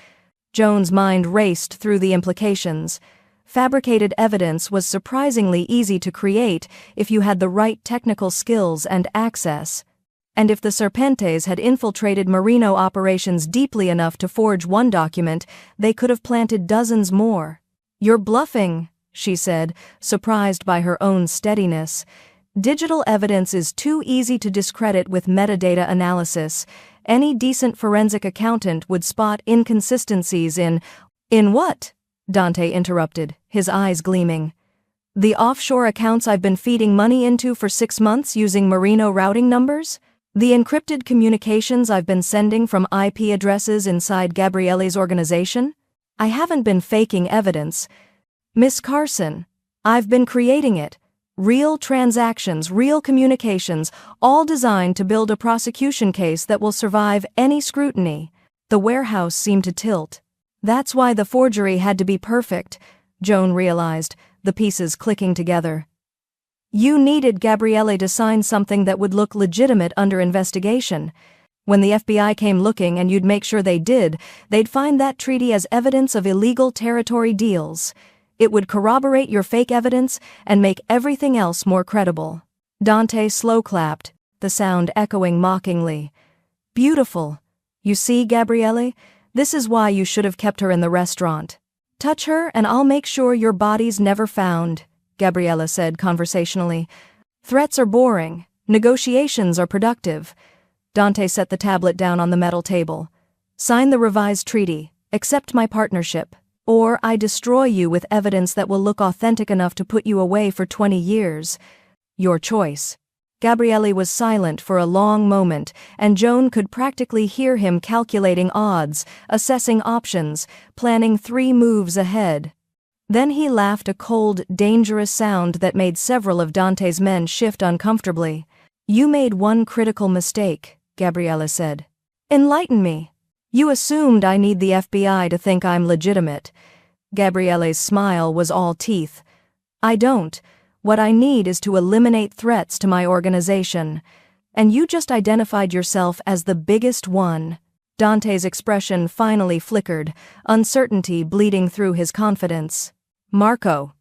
S1: Joan's mind raced through the implications. Fabricated evidence was surprisingly easy to create if you had the right technical skills and access. And if the Serpentes had infiltrated Marino operations deeply enough to forge one document, they could have planted dozens more. "You're bluffing," she said, surprised by her own steadiness. "Digital evidence is too easy to discredit with metadata analysis. Any decent forensic accountant would spot inconsistencies in—" "In what?" Dante interrupted, his eyes gleaming. "The offshore accounts I've been feeding money into for 6 months using Marino routing numbers? The encrypted communications I've been sending from IP addresses inside Gabriele's organization? I haven't been faking evidence. Miss Carson, I've been creating it. Real transactions, real communications, all designed to build a prosecution case that will survive any scrutiny." The warehouse seemed to tilt. "That's why the forgery had to be perfect," Joan realized, the pieces clicking together. "You needed Gabriele to sign something that would look legitimate under investigation. When the FBI came looking, and you'd make sure they did, they'd find that treaty as evidence of illegal territory deals. It would corroborate your fake evidence and make everything else more credible." Dante slow-clapped, the sound echoing mockingly. "Beautiful. You see, Gabriele? This is why you should have kept her in the restaurant. Touch her and I'll make sure your body's never found," Gabriele said conversationally. "Threats are boring. Negotiations are productive." Dante set the tablet down on the metal table. "Sign the revised treaty, accept my partnership, or I destroy you with evidence that will look authentic enough to put you away for 20 years. Your choice." Gabriele was silent for a long moment, and Joan could practically hear him calculating odds, assessing options, planning 3 moves ahead. Then he laughed, a cold, dangerous sound that made several of Dante's men shift uncomfortably. "You made one critical mistake," Gabriele said. "Enlighten me. You assumed I need the FBI to think I'm legitimate." Gabriele's smile was all teeth. "I don't. What I need is to eliminate threats to my organization. And you just identified yourself as the biggest one." Dante's expression finally flickered, uncertainty bleeding through his confidence. "Marco,"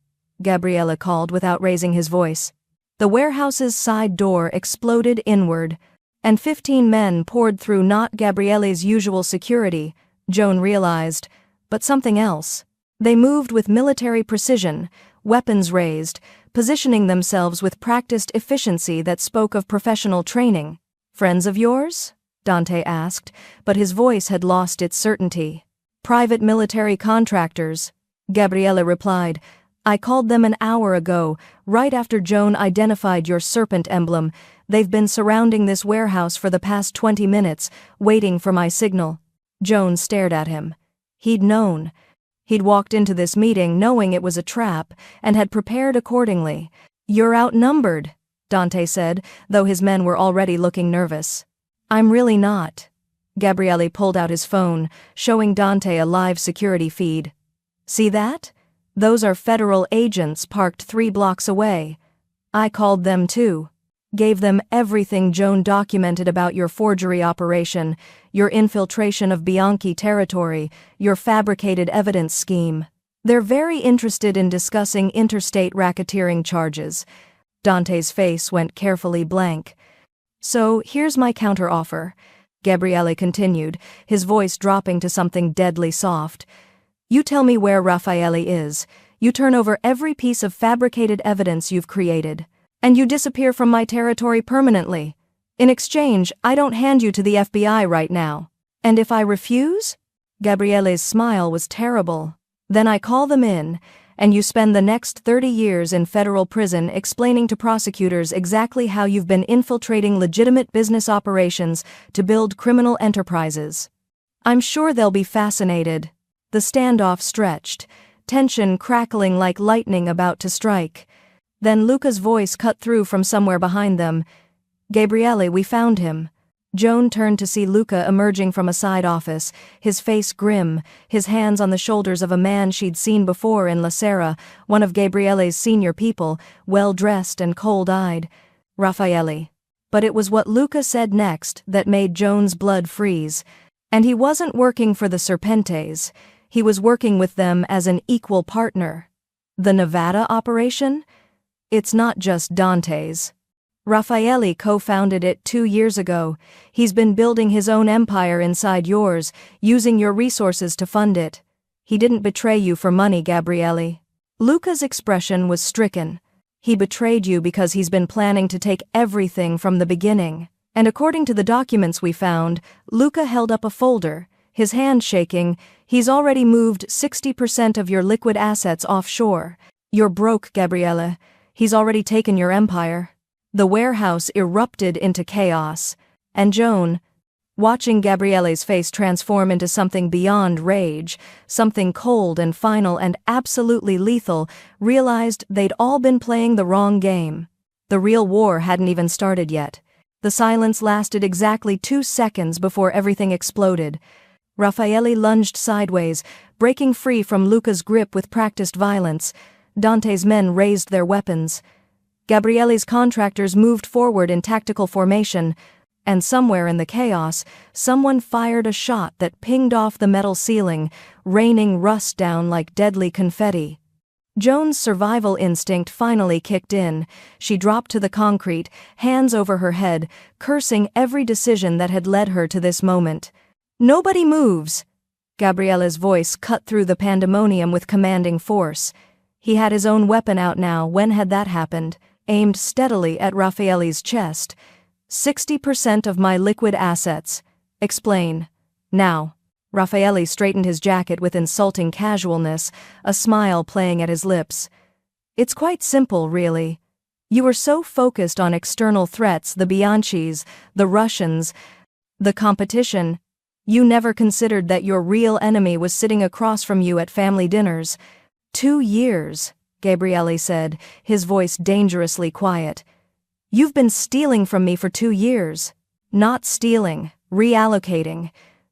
S1: Gabriele called without raising his voice. The warehouse's side door exploded inward, and 15 men poured through, not Gabriele's usual security, Joan realized, but something else. They moved with military precision, weapons raised, positioning themselves with practiced efficiency that spoke of professional training. "Friends of yours?" Dante asked, but his voice had lost its certainty. "Private military contractors," Gabriele replied. "I called them an hour ago, right after Joan identified your serpent emblem. They've been surrounding this warehouse for the past 20 minutes, waiting for my signal. Jones stared at him. He'd known. He'd walked into this meeting knowing it was a trap, and had prepared accordingly. "You're outnumbered," Dante said, though his men were already looking nervous. "I'm really not." Gabriele pulled out his phone, showing Dante a live security feed. "See that? Those are federal agents parked 3 blocks away. I called them too. Gave them everything Joan documented about your forgery operation, your infiltration of Bianchi territory, your fabricated evidence scheme. They're very interested in discussing interstate racketeering charges." Dante's face went carefully blank. "So, here's my counteroffer," Gabriele continued, his voice dropping to something deadly soft. "You tell me where Raffaele is, you turn over every piece of fabricated evidence you've created, and you disappear from my territory permanently. In exchange, I don't hand you to the FBI right now. And if I refuse?" Gabriele's smile was terrible. "Then I call them in, and you spend the next 30 years in federal prison explaining to prosecutors exactly how you've been infiltrating legitimate business operations to build criminal enterprises. I'm sure they'll be fascinated." The standoff stretched, tension crackling like lightning about to strike. Then Luca's voice cut through from somewhere behind them. "Gabriele, we found him." Joan turned to see Luca emerging from a side office, his face grim, his hands on the shoulders of a man she'd seen before in La Sera, one of Gabriele's senior people, well-dressed and cold-eyed. "Raffaele." But it was what Luca said next that made Joan's blood freeze. And he wasn't working for the Serpentes, he was working with them as an equal partner. The Nevada operation? It's not just Dante's. Raffaele co-founded it 2 years ago. He's been building his own empire inside yours, using your resources to fund it. He didn't betray you for money, Gabriele. Luca's expression was stricken. He betrayed you because he's been planning to take everything from the beginning. And according to the documents we found, Luca held up a folder, his hand shaking. "He's already moved 60% of your liquid assets offshore. You're broke, Gabriele. He's already taken your empire." The warehouse erupted into chaos, and Joan, watching Gabriele's face transform into something beyond rage, something cold and final and absolutely lethal, realized they'd all been playing the wrong game. The real war hadn't even started yet. The silence lasted exactly 2 seconds before everything exploded. Raffaele lunged sideways, breaking free from Luca's grip with practiced violence. Dante's men raised their weapons. Gabriele's contractors moved forward in tactical formation, and somewhere in the chaos, someone fired a shot that pinged off the metal ceiling, raining rust down like deadly confetti. Joan's survival instinct finally kicked in. She dropped to the concrete, hands over her head, cursing every decision that had led her to this moment. "Nobody moves!" Gabriele's voice cut through the pandemonium with commanding force. He had his own weapon out now. When had that happened? Aimed steadily at Raffaele's chest. 60% of my liquid assets. Explain. Now." Raffaele straightened his jacket with insulting casualness, a smile playing at his lips. "It's quite simple, really. You were so focused on external threats, the Bianchis, the Russians, the competition. You never considered that your real enemy was sitting across from you at family dinners. 2 years, Gabriele said, his voice dangerously quiet. You've been stealing from me for 2 years. Not stealing, reallocating.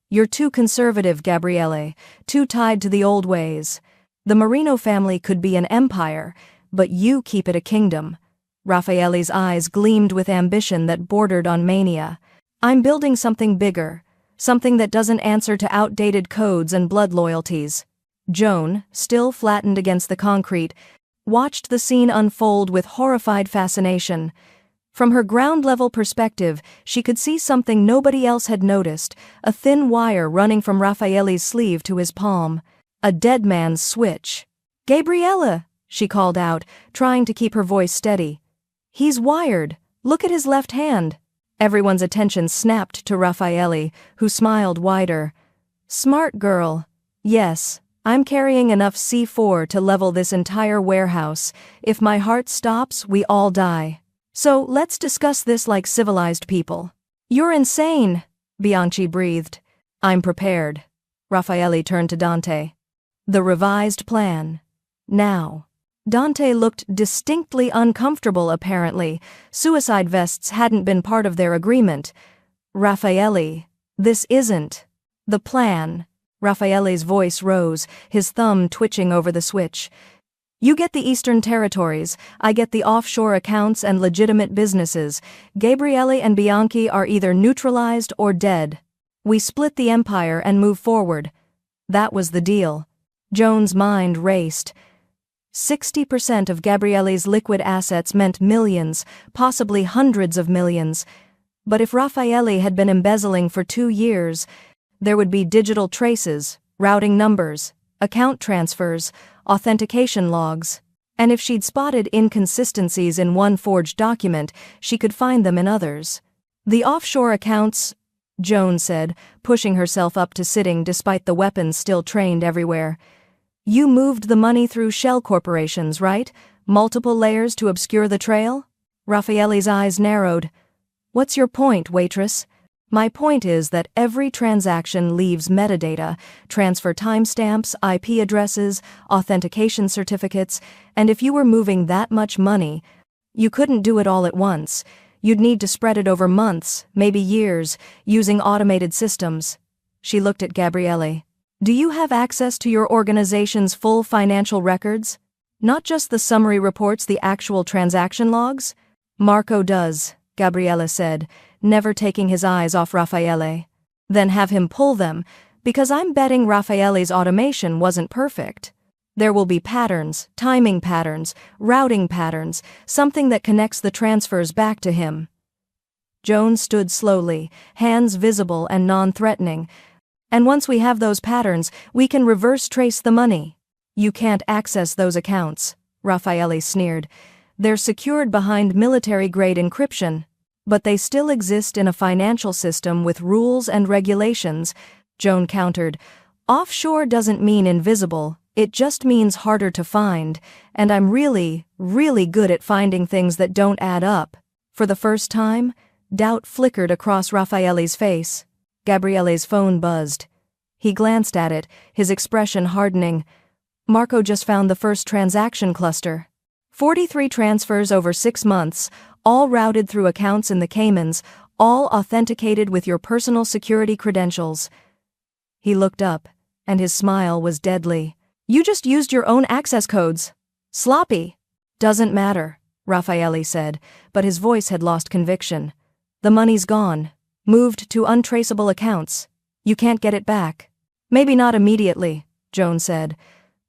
S1: You're too conservative, Gabriele, too tied to the old ways. The Marino family could be an empire, but you keep it a kingdom. Raffaele's eyes gleamed with ambition that bordered on mania. I'm building something bigger, something that doesn't answer to outdated codes and blood loyalties. Joan, still flattened against the concrete, watched the scene unfold with horrified fascination. From her ground-level perspective, she could see something nobody else had noticed, a thin wire running from Raffaele's sleeve to his palm. A dead man's switch. "Gabriele!" she called out, trying to keep her voice steady. "He's wired. Look at his left hand." Everyone's attention snapped to Raffaele, who smiled wider. "Smart girl. Yes, I'm carrying enough C4 to level this entire warehouse. If my heart stops, we all die." So let's discuss this like civilized people. You're insane, Bianchi breathed. I'm prepared. Raffaele turned to Dante. The revised plan. Now. Dante looked distinctly uncomfortable apparently. Suicide vests hadn't been part of their agreement. Raffaele, this isn't the plan. Raffaele's voice rose, his thumb twitching over the switch. You get the Eastern Territories, I get the offshore accounts and legitimate businesses. Gabriele and Bianchi are either neutralized or dead. We split the empire and move forward. That was the deal. Joan's mind raced. 60% of Gabriele's liquid assets meant millions, possibly hundreds of millions. But if Raffaele had been embezzling for 2 years, there would be digital traces, routing numbers, account transfers, authentication logs. And if she'd spotted inconsistencies in one forged document, she could find them in others. The offshore accounts, Joan said, pushing herself up to sitting despite the weapons still trained everywhere. You moved the money through shell corporations, right? Multiple layers to obscure the trail? Raffaele's eyes narrowed. What's your point, Waitress? My point is that every transaction leaves metadata, transfer timestamps, IP addresses, authentication certificates, and if you were moving that much money, you couldn't do it all at once. You'd need to spread it over months, maybe years, using automated systems. She looked at Gabriele. Do you have access to your organization's full financial records? Not just the summary reports, the actual transaction logs? Marco does, Gabriele said, never taking his eyes off Raffaele. Then have him pull them, because I'm betting Raffaele's automation wasn't perfect. There will be patterns, timing patterns, routing patterns, something that connects the transfers back to him. Joan stood slowly, hands visible and non-threatening. And once we have those patterns, we can reverse trace the money. You can't access those accounts, Raffaele sneered. They're secured behind military-grade encryption. But they still exist in a financial system with rules and regulations, Joan countered. Offshore doesn't mean invisible, it just means harder to find, and I'm really, really good at finding things that don't add up. For the first time, doubt flickered across Raffaele's face. Gabriele's phone buzzed. He glanced at it, his expression hardening. Marco just found the first transaction cluster. 43 transfers over 6 months, all routed through accounts in the Caymans, all authenticated with your personal security credentials. He looked up, and his smile was deadly. You just used your own access codes. Sloppy. Doesn't matter, Raffaele said, but his voice had lost conviction. The money's gone, moved to untraceable accounts. You can't get it back. Maybe not immediately, Joan said,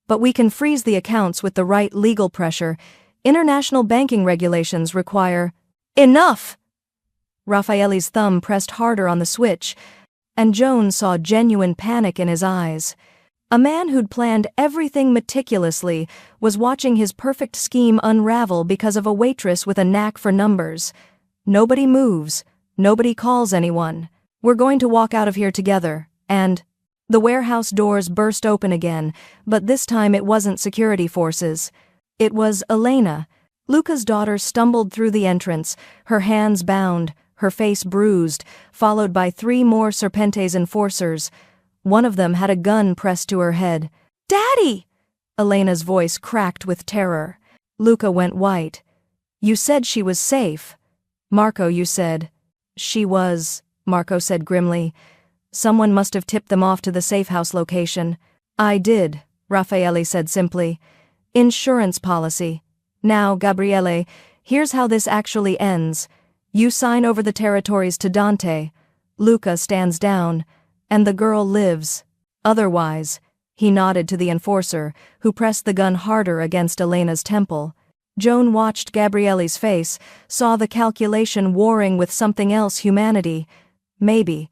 S1: but we can freeze the accounts with the right legal pressure. International banking regulations require... Enough! Raffaele's thumb pressed harder on the switch, and Joan saw genuine panic in his eyes. A man who'd planned everything meticulously was watching his perfect scheme unravel because of a waitress with a knack for numbers. Nobody moves. Nobody calls anyone. We're going to walk out of here together, and... The warehouse doors burst open again, but this time it wasn't security forces. It was Elena. Luca's daughter stumbled through the entrance, her hands bound, her face bruised, followed by 3 more Serpentes enforcers. One of them had a gun pressed to her head. "Daddy!" Elena's voice cracked with terror. Luca went white. "You said she was safe." "Marco, you said." "She was," Marco said grimly. "Someone must have tipped them off to the safe house location." "I did," Raffaele said simply. "Insurance policy. Now, Gabriele, here's how this actually ends. You sign over the territories to Dante. Luca stands down, and the girl lives. Otherwise," he nodded to the enforcer, who pressed the gun harder against Elena's temple. Joan watched Gabriele's face, saw the calculation warring with something else: humanity. Maybe.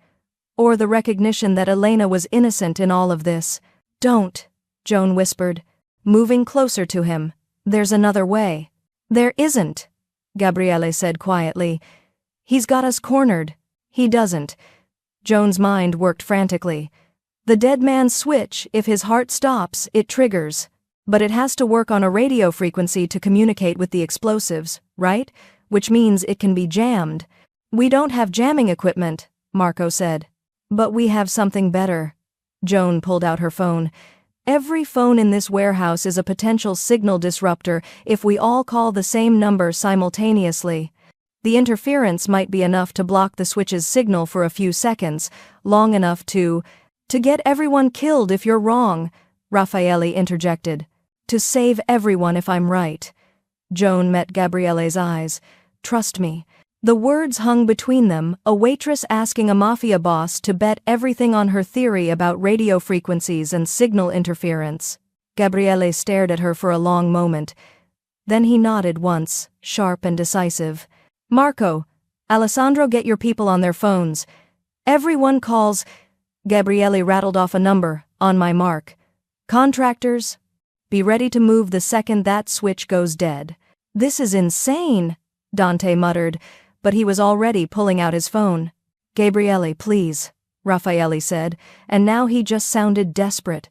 S1: Or the recognition that Elena was innocent in all of this. "Don't," Joan whispered, moving closer to him. "There's another way." "There isn't," Gabriele said quietly. "He's got us cornered." "He doesn't." Joan's mind worked frantically. "The dead man's switch, if his heart stops, it triggers. But it has to work on a radio frequency to communicate with the explosives, right? which means it can be jammed. We don't have jamming equipment, Marco said. But we have something better. Joan pulled out her phone. Every phone in this warehouse is a potential signal disruptor if we all call the same number simultaneously. The interference might be enough to block the switch's signal for a few seconds, long enough to get everyone killed if you're wrong, Raffaele interjected. To save everyone if I'm right. Joan met Gabriele's eyes. Trust me. The words hung between them, a waitress asking a mafia boss to bet everything on her theory about radio frequencies and signal interference. Gabriele stared at her for a long moment. Then he nodded once, sharp and decisive. Marco, Alessandro, get your people on their phones. Everyone calls. Gabriele rattled off a number, on my mark. Contractors, be ready to move the second that switch goes dead. This is insane, Dante muttered, but he was already pulling out his phone. Gabriele, please, Raffaele said, and now he just sounded desperate.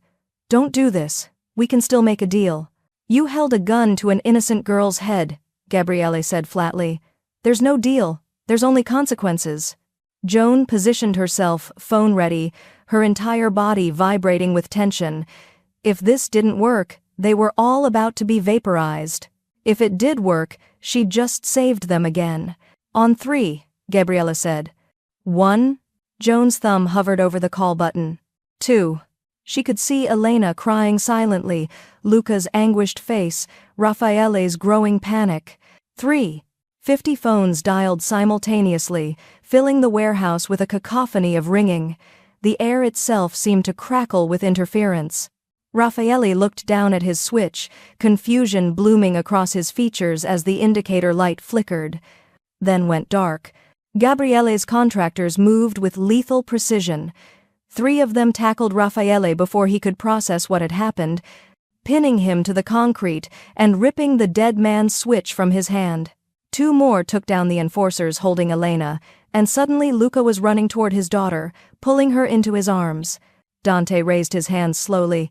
S1: Don't do this. We can still make a deal. You held a gun to an innocent girl's head, Gabriele said flatly. There's no deal. There's only consequences. Joan positioned herself, phone ready, her entire body vibrating with tension. If this didn't work, they were all about to be vaporized. If it did work, she'd just saved them again. On 3, Gabriele said. 1. Joan's thumb hovered over the call button. 2. She could see Elena crying silently, Luca's anguished face, Raffaele's growing panic. 3. 50 phones dialed simultaneously, filling the warehouse with a cacophony of ringing. The air itself seemed to crackle with interference. Raffaele looked down at his switch, confusion blooming across his features as the indicator light flickered. Then went dark. Gabriele's contractors moved with lethal precision. 3 of them tackled Raffaele before he could process what had happened, pinning him to the concrete and ripping the dead man's switch from his hand. 2 more took down the enforcers holding Elena, and suddenly Luca was running toward his daughter, pulling her into his arms. Dante raised his hands slowly.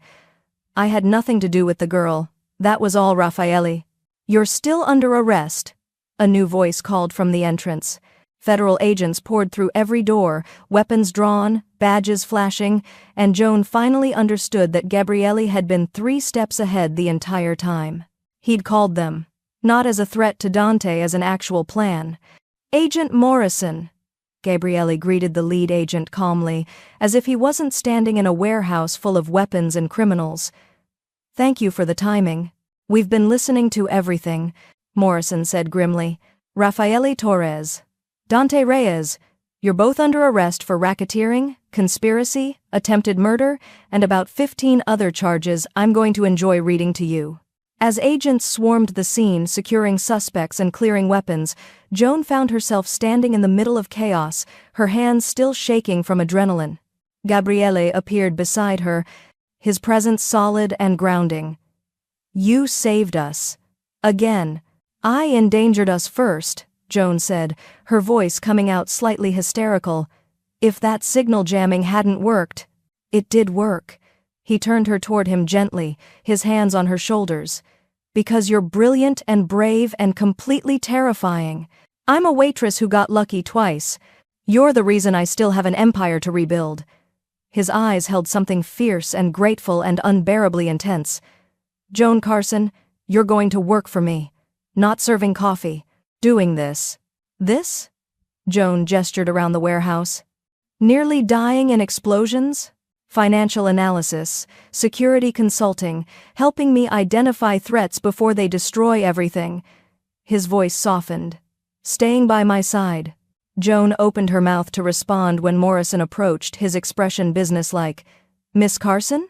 S1: I had nothing to do with the girl. That was all, Raffaele. You're still under arrest. A new voice called from the entrance. Federal agents poured through every door, weapons drawn, badges flashing, and Joan finally understood that Gabriele had been 3 steps ahead the entire time. He'd called them, not as a threat to Dante, as an actual plan. Agent Morrison. Gabriele greeted the lead agent calmly, as if he wasn't standing in a warehouse full of weapons and criminals. Thank you for the timing. We've been listening to everything, Morrison said grimly. Raffaele Torres. Dante Reyes. You're both under arrest for racketeering, conspiracy, attempted murder, and about 15 other charges I'm going to enjoy reading to you. As agents swarmed the scene, securing suspects and clearing weapons, Joan found herself standing in the middle of chaos, her hands still shaking from adrenaline. Gabriele appeared beside her, his presence solid and grounding. You saved us. Again. I endangered us first, Joan said, her voice coming out slightly hysterical. If that signal jamming hadn't worked. It did work. He turned her toward him gently, his hands on her shoulders. Because you're brilliant and brave and completely terrifying. I'm a waitress who got lucky twice. You're the reason I still have an empire to rebuild. His eyes held something fierce and grateful and unbearably intense. Joan Carson, you're going to work for me. Not serving coffee. Doing this. This? Joan gestured around the warehouse. Nearly dying in explosions? Financial analysis, security consulting, helping me identify threats before they destroy everything. His voice softened. Staying by my side. Joan opened her mouth to respond when Morrison approached, his expression businesslike. Miss Carson?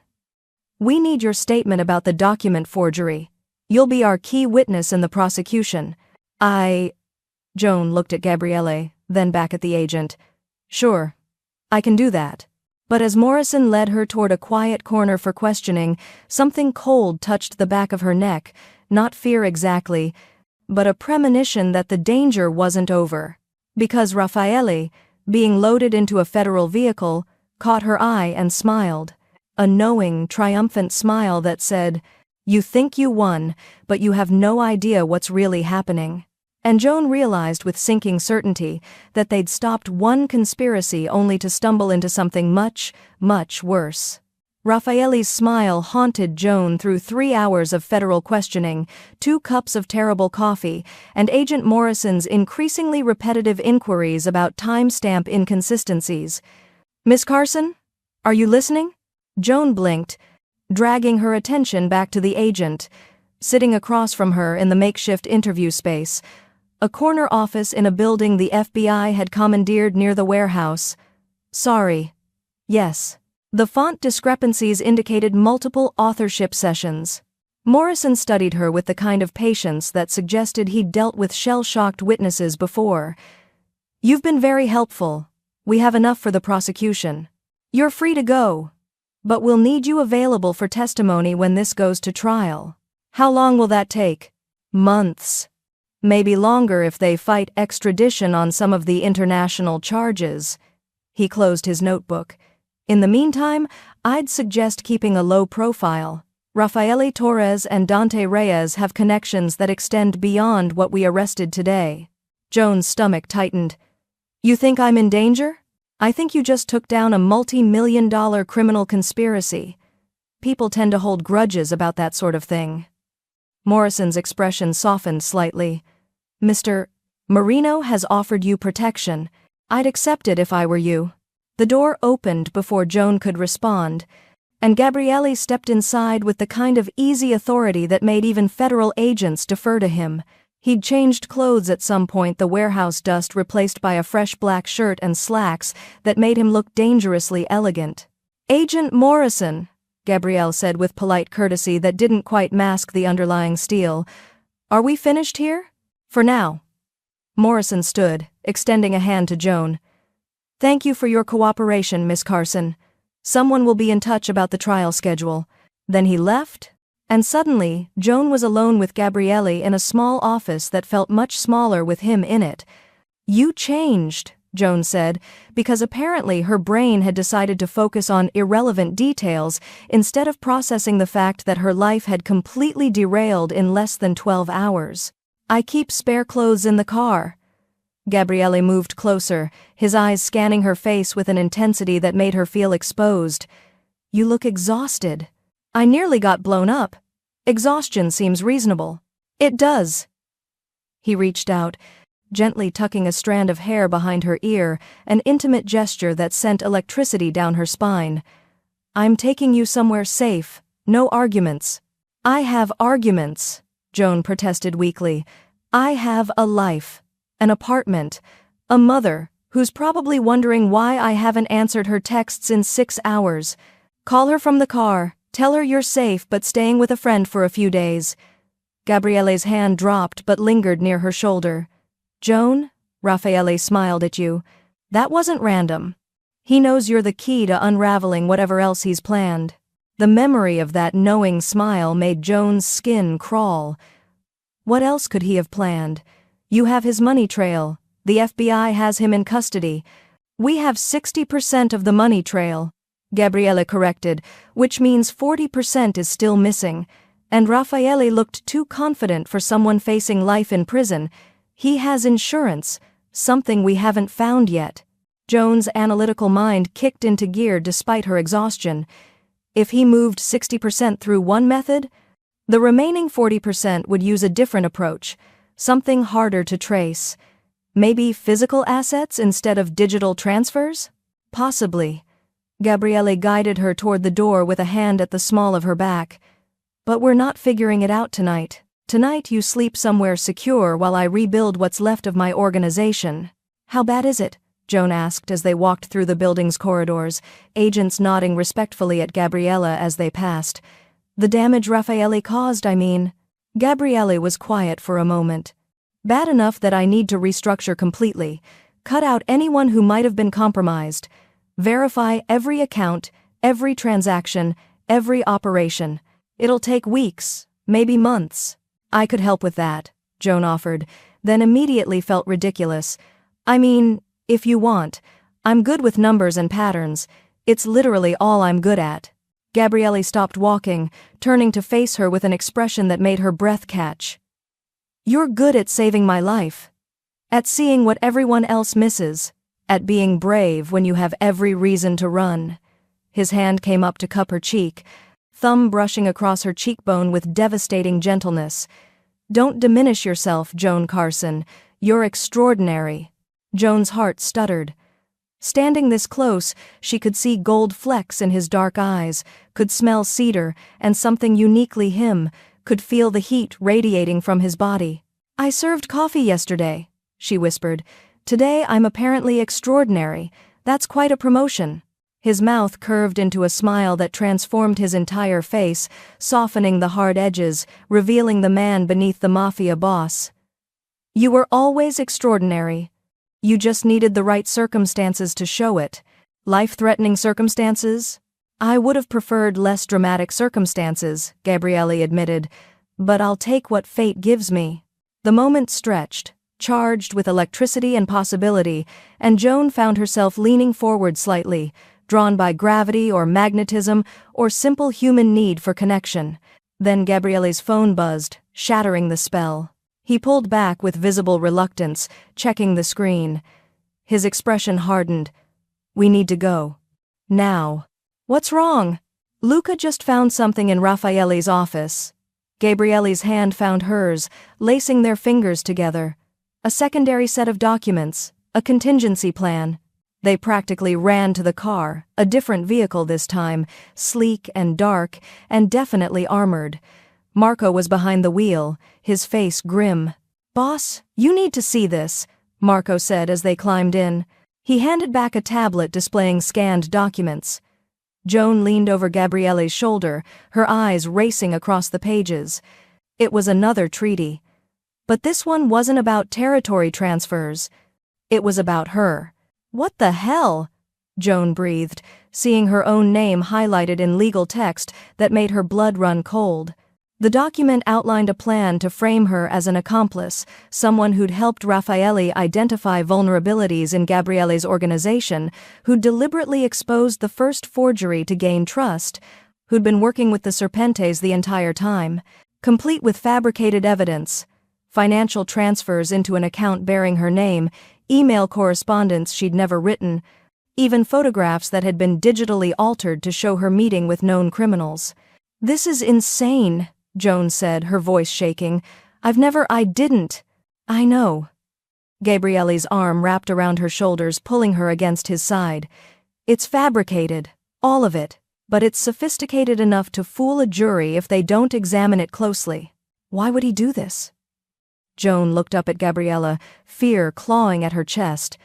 S1: We need your statement about the document forgery. You'll be our key witness in the prosecution. Joan looked at Gabriele, then back at the agent. Sure. I can do that. But as Morrison led her toward a quiet corner for questioning, something cold touched the back of her neck, not fear exactly, but a premonition that the danger wasn't over. Because Raffaele, being loaded into a federal vehicle, caught her eye and smiled. A knowing, triumphant smile that said, You think you won, but you have no idea what's really happening. And Joan realized with sinking certainty that they'd stopped one conspiracy only to stumble into something much, much worse. Raffaele's smile haunted Joan through 3 hours of federal questioning, 2 cups of terrible coffee, and Agent Morrison's increasingly repetitive inquiries about timestamp inconsistencies. "Miss Carson? Are you listening?" Joan blinked, dragging her attention back to the agent, sitting across from her in the makeshift interview space, a corner office in a building the FBI had commandeered near the warehouse. "Sorry. Yes." The font discrepancies indicated multiple authorship sessions. Morrison studied her with the kind of patience that suggested he'd dealt with shell-shocked witnesses before. "You've been very helpful. We have enough for the prosecution. You're free to go. But we'll need you available for testimony when this goes to trial." "How long will that take?" "Months. Maybe longer if they fight extradition on some of the international charges." He closed his notebook. "In the meantime, I'd suggest keeping a low profile. Rafaele Torres and Dante Reyes have connections that extend beyond what we arrested today." Joan's stomach tightened. "You think I'm in danger? I think you just took down a multi-million-dollar criminal conspiracy. People tend to hold grudges about that sort of thing." Morrison's expression softened slightly. "Mr. Marino has offered you protection. I'd accept it if I were you." The door opened before Joan could respond, and Gabriele stepped inside with the kind of easy authority that made even federal agents defer to him. He'd changed clothes at some point, the warehouse dust replaced by a fresh black shirt and slacks that made him look dangerously elegant. "Agent Morrison," Gabrielle said with polite courtesy that didn't quite mask the underlying steel. "Are we finished here?" "For now." Morrison stood, extending a hand to Joan. "Thank you for your cooperation, Miss Carson. Someone will be in touch about the trial schedule." Then he left, and suddenly, Joan was alone with Gabrielle in a small office that felt much smaller with him in it. "You changed," Joan said, because apparently her brain had decided to focus on irrelevant details instead of processing the fact that her life had completely derailed in less than 12 hours. "I keep spare clothes in the car." Gabriele moved closer, his eyes scanning her face with an intensity that made her feel exposed. "You look exhausted." "I nearly got blown up. Exhaustion seems reasonable." "It does." He reached out, gently tucking a strand of hair behind her ear, an intimate gesture that sent electricity down her spine. "I'm taking you somewhere safe. No arguments." "I have arguments," Joan protested weakly. "I have a life. An apartment, a mother, who's probably wondering why I haven't answered her texts in 6 hours. Call her from the car, tell her you're safe but staying with a friend for a few days." Gabriele's hand dropped but lingered near her shoulder. "Joan," Raffaele smiled at you. "That wasn't random. He knows you're the key to unraveling whatever else he's planned." The memory of that knowing smile made Joan's skin crawl. What else could he have planned? "You have his money trail. The FBI has him in custody." "We have 60% of the money trail," Gabriele corrected, "which means 40% is still missing." And Raffaele looked too confident for someone facing life in prison. "He has insurance, something we haven't found yet." Joan's analytical mind kicked into gear despite her exhaustion. If he moved 60% through one method, the remaining 40% would use a different approach. Something harder to trace. Maybe physical assets instead of digital transfers? Possibly. Gabriele guided her toward the door with a hand at the small of her back. "But we're not figuring it out tonight. Tonight you sleep somewhere secure while I rebuild what's left of my organization." "How bad is it?" Joan asked as they walked through the building's corridors, agents nodding respectfully at Gabriele as they passed. "The damage Raffaele caused, I mean." Gabriele was quiet for a moment. "Bad enough that I need to restructure completely, cut out anyone who might have been compromised, verify every account, every transaction, every operation. It'll take weeks, maybe months." "I could help with that," Joan offered, then immediately felt ridiculous. "I mean, if you want. I'm good with numbers and patterns. It's literally all I'm good at." Gabriele stopped walking, turning to face her with an expression that made her breath catch. You're good at saving my life. At seeing what everyone else misses. At being brave when you have every reason to run." His hand came up to cup her cheek, thumb brushing across her cheekbone with devastating gentleness. "Don't diminish yourself, Joan Carson. You're extraordinary." Joan's heart stuttered. Standing this close, she could see gold flecks in his dark eyes, could smell cedar and something uniquely him, could feel the heat radiating from his body. "I served coffee yesterday," she whispered. "Today I'm apparently extraordinary. That's quite a promotion." His mouth curved into a smile that transformed his entire face, softening the hard edges, revealing the man beneath the Mafia boss. "You were always extraordinary. You just needed the right circumstances to show it." "Life-threatening circumstances?" "I would have preferred less dramatic circumstances," Gabrielle admitted, "but I'll take what fate gives me." The moment stretched, charged with electricity and possibility, and Joan found herself leaning forward slightly, drawn by gravity or magnetism or simple human need for connection. Then Gabrielle's phone buzzed, shattering the spell. He pulled back with visible reluctance, checking the screen. His expression hardened. "We need to go. Now." "What's wrong?" "Luca just found something in Raffaele's office." Gabrielle's hand found hers, lacing their fingers together. A secondary set of documents, a contingency plan. They practically ran to the car, a different vehicle this time, sleek and dark, and definitely armored. Marco was behind the wheel, his face grim. "Boss, you need to see this," Marco said as they climbed in. He handed back a tablet displaying scanned documents. Joan leaned over Gabrielle's shoulder, her eyes racing across the pages. It was another treaty. But this one wasn't about territory transfers. It was about her. "What the hell?" Joan breathed, seeing her own name highlighted in legal text that made her blood run cold. The document outlined a plan to frame her as an accomplice, someone who'd helped Raffaele identify vulnerabilities in Gabrielle's organization, who'd deliberately exposed the first forgery to gain trust, who'd been working with the Serpentes the entire time, complete with fabricated evidence, financial transfers into an account bearing her name, email correspondence she'd never written, even photographs that had been digitally altered to show her meeting with known criminals. "This is insane," Joan said, her voice shaking. I didn't." "I know." Gabrielle's arm wrapped around her shoulders, pulling her against his side. "It's fabricated, all of it, but it's sophisticated enough to fool a jury if they don't examine it closely. Why would he do this?" Joan looked up at Gabrielle, fear clawing at her chest.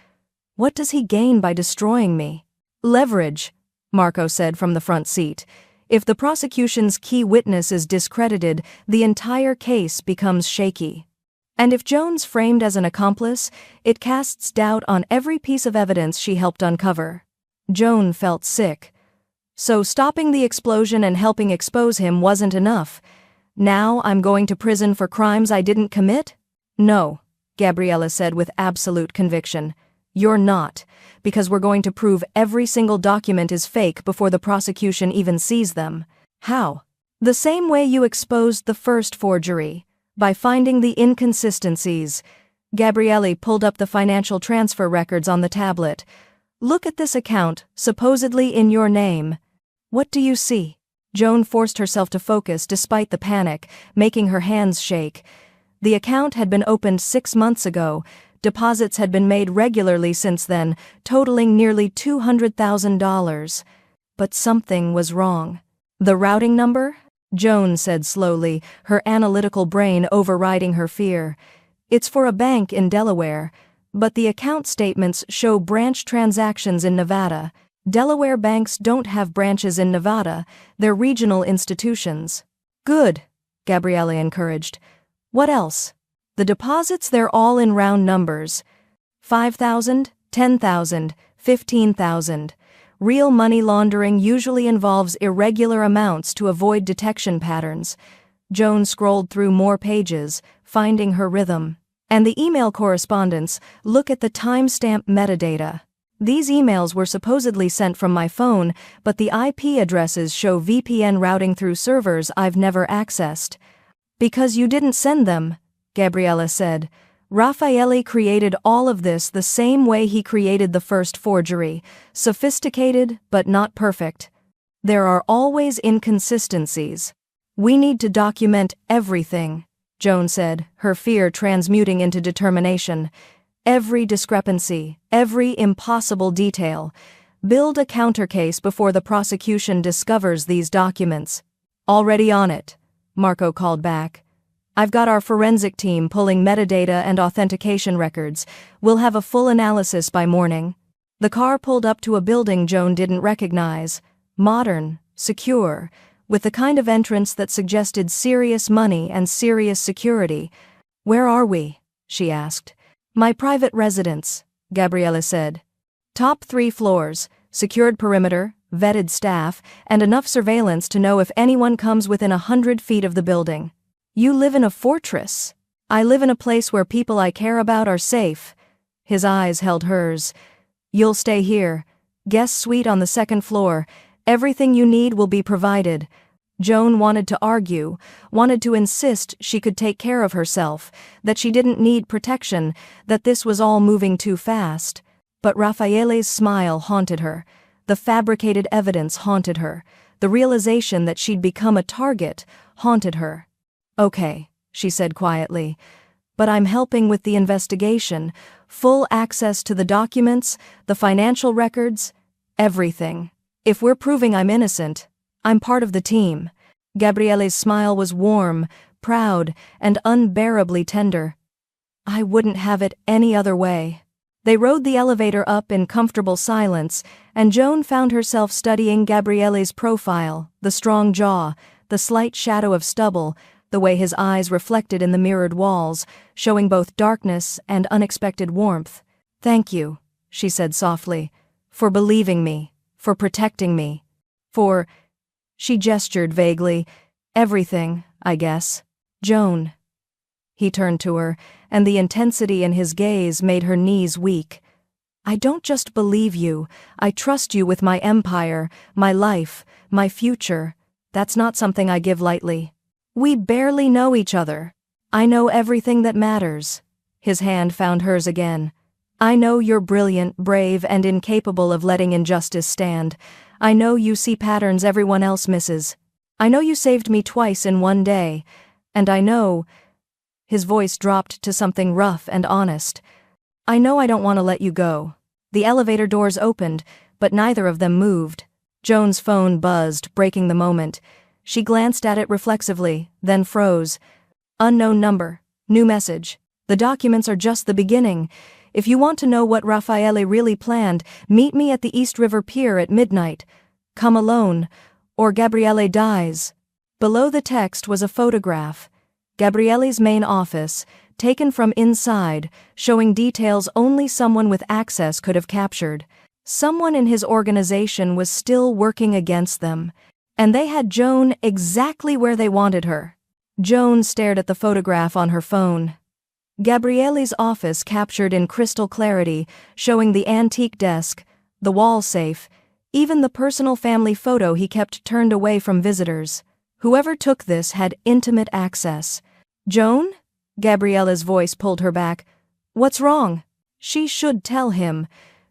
S1: "What does he gain by destroying me?" "Leverage," Marco said from the front seat. "If the prosecution's key witness is discredited, the entire case becomes shaky. And if Joan's framed as an accomplice, it casts doubt on every piece of evidence she helped uncover." Joan felt sick. So stopping the explosion and helping expose him wasn't enough. "Now I'm going to prison for crimes I didn't commit?" "No," Gabrielle said with absolute conviction. "You're not, because we're going to prove every single document is fake before the prosecution even sees them." "How?" "The same way you exposed the first forgery, by finding the inconsistencies." Gabrielle pulled up the financial transfer records on the tablet. "Look at this account, supposedly in your name. What do you see?" Joan forced herself to focus despite the panic, making her hands shake. The account had been opened 6 months ago. Deposits had been made regularly since then, totaling nearly $200,000. But something was wrong. "The routing number?" Joan said slowly, her analytical brain overriding her fear. "It's for a bank in Delaware, but the account statements show branch transactions in Nevada. Delaware banks don't have branches in Nevada, they're regional institutions." "Good," Gabrielle encouraged. "What else?" "The deposits, they're all in round numbers. 5,000, 10,000, 15,000. Real money laundering usually involves irregular amounts to avoid detection patterns." Joan scrolled through more pages, finding her rhythm. "And the email correspondence, look at the timestamp metadata. These emails were supposedly sent from my phone, but the IP addresses show VPN routing through servers I've never accessed." "Because you didn't send them," Gabriella said. Raffaele created all of this the same way he created the first forgery, sophisticated but not perfect. There are always inconsistencies. We need to document everything, Joan said, her fear transmuting into determination. Every discrepancy, every impossible detail. Build a countercase before the prosecution discovers these documents. Already on it, Marco called back. I've got our forensic team pulling metadata and authentication records. We'll have a full analysis by morning. The car pulled up to a building Joan didn't recognize. Modern, secure, with the kind of entrance that suggested serious money and serious security. Where are we? She asked. My private residence, Gabriella said. Top 3 floors, secured perimeter, vetted staff, and enough surveillance to know if anyone comes within 100 feet of the building. You live in a fortress. I live in a place where people I care about are safe. His eyes held hers. You'll stay here. Guest suite on the 2nd floor. Everything you need will be provided. Joan wanted to argue, wanted to insist she could take care of herself, that she didn't need protection, that this was all moving too fast. But Raffaele's smile haunted her. The fabricated evidence haunted her. The realization that she'd become a target haunted her. Okay, she said quietly. But I'm helping with the investigation. Full access to the documents, the financial records, everything. If we're proving I'm innocent, I'm part of the team. Gabrielle's smile was warm, proud, and unbearably tender. I wouldn't have it any other way. They rode the elevator up in comfortable silence, and Joan found herself studying Gabrielle's profile, the strong jaw, the slight shadow of stubble, the way his eyes reflected in the mirrored walls, showing both darkness and unexpected warmth. Thank you, she said softly, for believing me, for protecting me, for... She gestured vaguely. Everything, I guess. Joan. He turned to her, and the intensity in his gaze made her knees weak. I don't just believe you, I trust you with my empire, my life, my future. That's not something I give lightly. We barely know each other. I know everything that matters. His hand found hers again. I know you're brilliant, brave, and incapable of letting injustice stand. I know you see patterns everyone else misses. I know you saved me twice in one day. And I know... His voice dropped to something rough and honest. I know I don't want to let you go. The elevator doors opened, but neither of them moved. Joan's phone buzzed, breaking the moment. She glanced at it reflexively, then froze. Unknown number. New message. The documents are just the beginning. If you want to know what Raffaele really planned, meet me at the East River Pier at midnight. Come alone, or Gabriele dies. Below the text was a photograph. Gabriele's main office, taken from inside, showing details only someone with access could have captured. Someone in his organization was still working against them, and they had Joan exactly where they wanted her. Joan stared at the photograph on her phone. Gabriele's office captured in crystal clarity, showing the antique desk, the wall safe, even the personal family photo he kept turned away from visitors. Whoever took this had intimate access. Joan? Gabriele's voice pulled her back. What's wrong? She should tell him,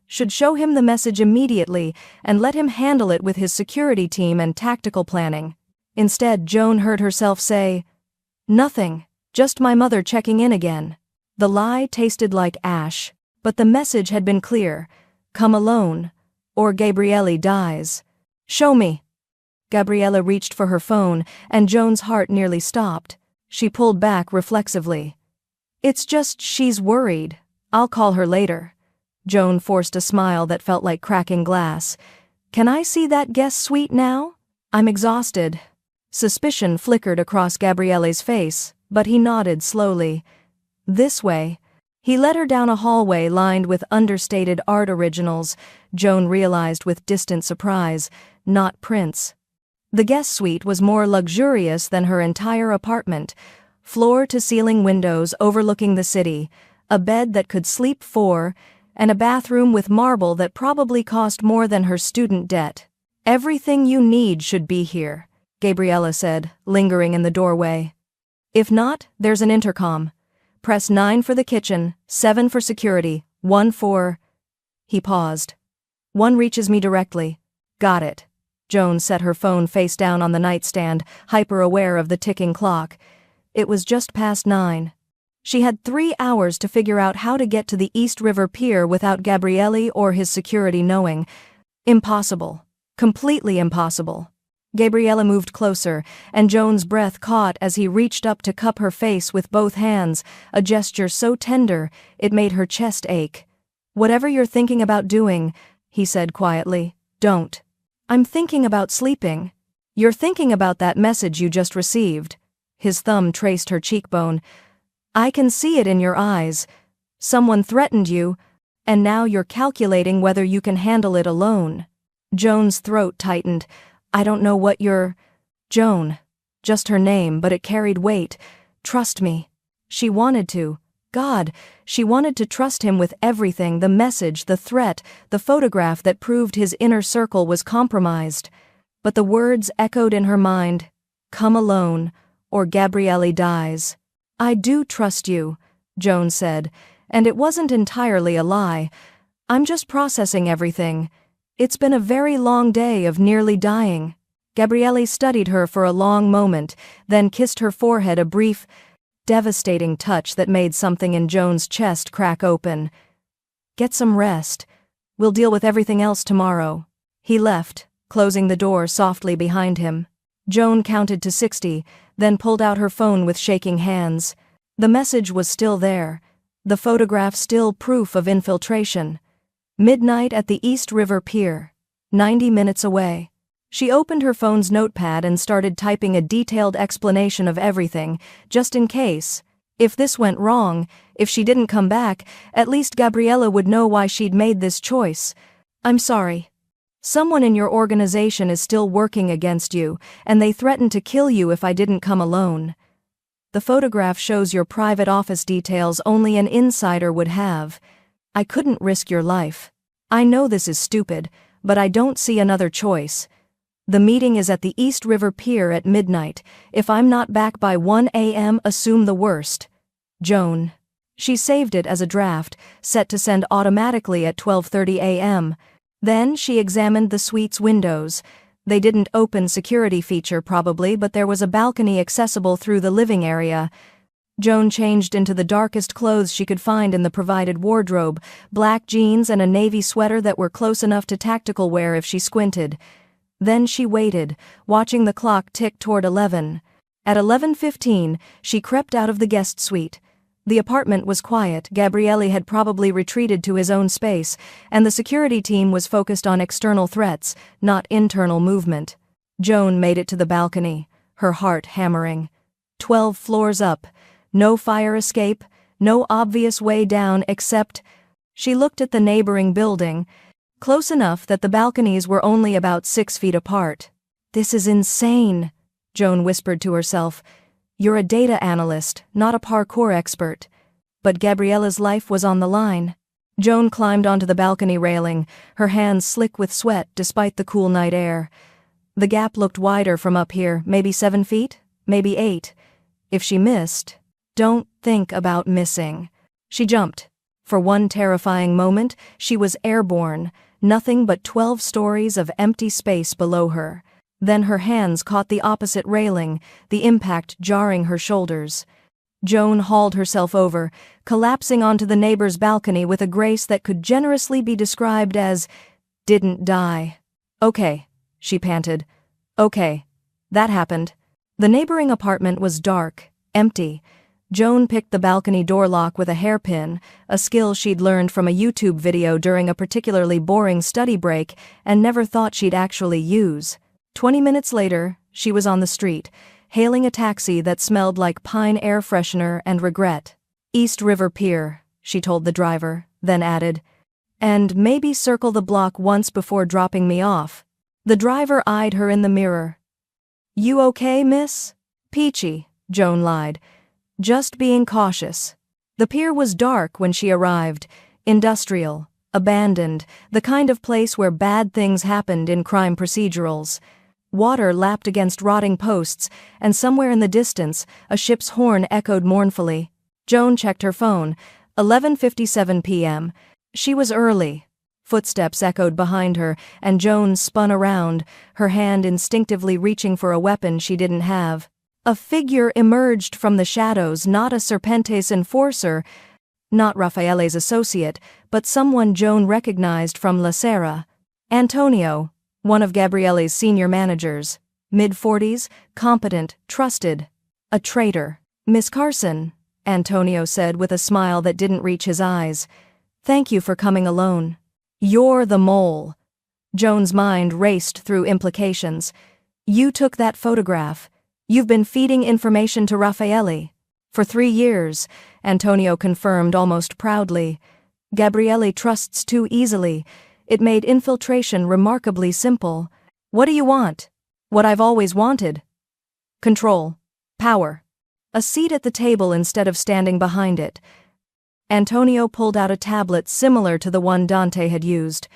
S1: should show him the message immediately and let him handle it with his security team and tactical planning. Instead, Joan heard herself say, Nothing, just my mother checking in again. The lie tasted like ash, but the message had been clear. Come alone, or Gabriele dies. Show me. Gabriella reached for her phone, and Joan's heart nearly stopped. She pulled back reflexively. It's just she's worried. I'll call her later. Joan forced a smile that felt like cracking glass. Can I see that guest suite now? I'm exhausted. Suspicion flickered across Gabriele's face, but he nodded slowly. This way. He led her down a hallway lined with understated art originals, Joan realized with distant surprise, not prints. The guest suite was more luxurious than her entire apartment, floor-to-ceiling windows overlooking the city, a bed that could sleep 4, and a bathroom with marble that probably cost more than her student debt. Everything you need should be here, Gabriella said, lingering in the doorway. If not, there's an intercom. Press 9 for the kitchen, 7 for security, 1 for... He paused. 1 reaches me directly. Got it. Joan set her phone face down on the nightstand, hyper-aware of the ticking clock. It was just past 9. She had 3 hours to figure out how to get to the East River Pier without Gabriele or his security knowing. Impossible. Completely impossible. Gabriele moved closer, and Joan's breath caught as he reached up to cup her face with both hands, a gesture so tender it made her chest ache. Whatever you're thinking about doing, he said quietly, don't. I'm thinking about sleeping. You're thinking about that message you just received. His thumb traced her cheekbone. I can see it in your eyes. Someone threatened you, and now you're calculating whether you can handle it alone. Joan's throat tightened. I don't know what you're... Joan. Just her name, but it carried weight. Trust me. She wanted to. God, she wanted to trust him with everything, the message, the threat, the photograph that proved his inner circle was compromised. But the words echoed in her mind. Come alone, or Gabriele dies. I do trust you, Joan said, and it wasn't entirely a lie. I'm just processing everything. It's been a very long day of nearly dying. Gabriele studied her for a long moment, then kissed her forehead, a brief, devastating touch that made something in Joan's chest crack open. Get some rest. We'll deal with everything else tomorrow. He left, closing the door softly behind him. Joan counted to 60, then pulled out her phone with shaking hands. The message was still there. The photograph still proof of infiltration. Midnight at the East River Pier. 90 minutes away. She opened her phone's notepad and started typing a detailed explanation of everything, just in case. If this went wrong, if she didn't come back, at least Gabriele would know why she'd made this choice. I'm sorry. Someone in your organization is still working against you, and they threatened to kill you if I didn't come alone. The photograph shows your private office details only an insider would have. I couldn't risk your life. I know this is stupid, but I don't see another choice. The meeting is at the East River Pier at midnight. If I'm not back by 1 a.m., assume the worst. Joan. She saved it as a draft, set to send automatically at 12:30 a.m. Then she examined the suite's windows. They didn't open security feature probably, but there was a balcony accessible through the living area. Joan changed into the darkest clothes she could find in the provided wardrobe, black jeans and a navy sweater that were close enough to tactical wear if she squinted. Then she waited, watching the clock tick toward 11. At 11:15, she crept out of the guest suite. The apartment was quiet. Gabriele had probably retreated to his own space, and the security team was focused on external threats, not internal movement. Joan made it to the balcony, her heart hammering. 12 floors up. No fire escape, no obvious way down except... She looked at the neighboring building, close enough that the balconies were only about 6 feet apart. This is insane, Joan whispered to herself. You're a data analyst, not a parkour expert. But Gabriele's life was on the line. Joan climbed onto the balcony railing, her hands slick with sweat despite the cool night air. The gap looked wider from up here, maybe 7 feet, maybe 8. If she missed... Don't think about missing. She jumped. For one terrifying moment, she was airborne, nothing but 12 stories of empty space below her. Then her hands caught the opposite railing, the impact jarring her shoulders. Joan hauled herself over, collapsing onto the neighbor's balcony with a grace that could generously be described as, didn't die. Okay, she panted. Okay. That happened. The neighboring apartment was dark, empty. Joan picked the balcony door lock with a hairpin, a skill she'd learned from a YouTube video during a particularly boring study break and never thought she'd actually use. 20 minutes later, she was on the street, hailing a taxi that smelled like pine air freshener and regret. East River Pier, she told the driver, then added, and maybe circle the block once before dropping me off. The driver eyed her in the mirror. You okay, miss? Peachy, Joan lied. Just being cautious. The pier was dark when she arrived, industrial, abandoned, the kind of place where bad things happened in crime procedurals. Water lapped against rotting posts, and somewhere in the distance, a ship's horn echoed mournfully. Joan checked her phone. 11:57 p.m. She was early. Footsteps echoed behind her, and Joan spun around, her hand instinctively reaching for a weapon she didn't have. A figure emerged from the shadows, not a Serpente's enforcer, not Raffaele's associate, but someone Joan recognized from La Sera. Antonio, one of Gabrielle's senior managers. Mid-40s, competent, trusted. A traitor. "Miss Carson," Antonio said with a smile that didn't reach his eyes. "Thank you for coming alone." "You're the mole." Joan's mind raced through implications. "You took that photograph. You've been feeding information to Raffaele." "For 3 years," Antonio confirmed almost proudly. "Gabriele trusts too easily. It made infiltration remarkably simple." "What do you want?" "What I've always wanted. Control. Power. A seat at the table instead of standing behind it." Antonio pulled out a tablet similar to the one Dante had used.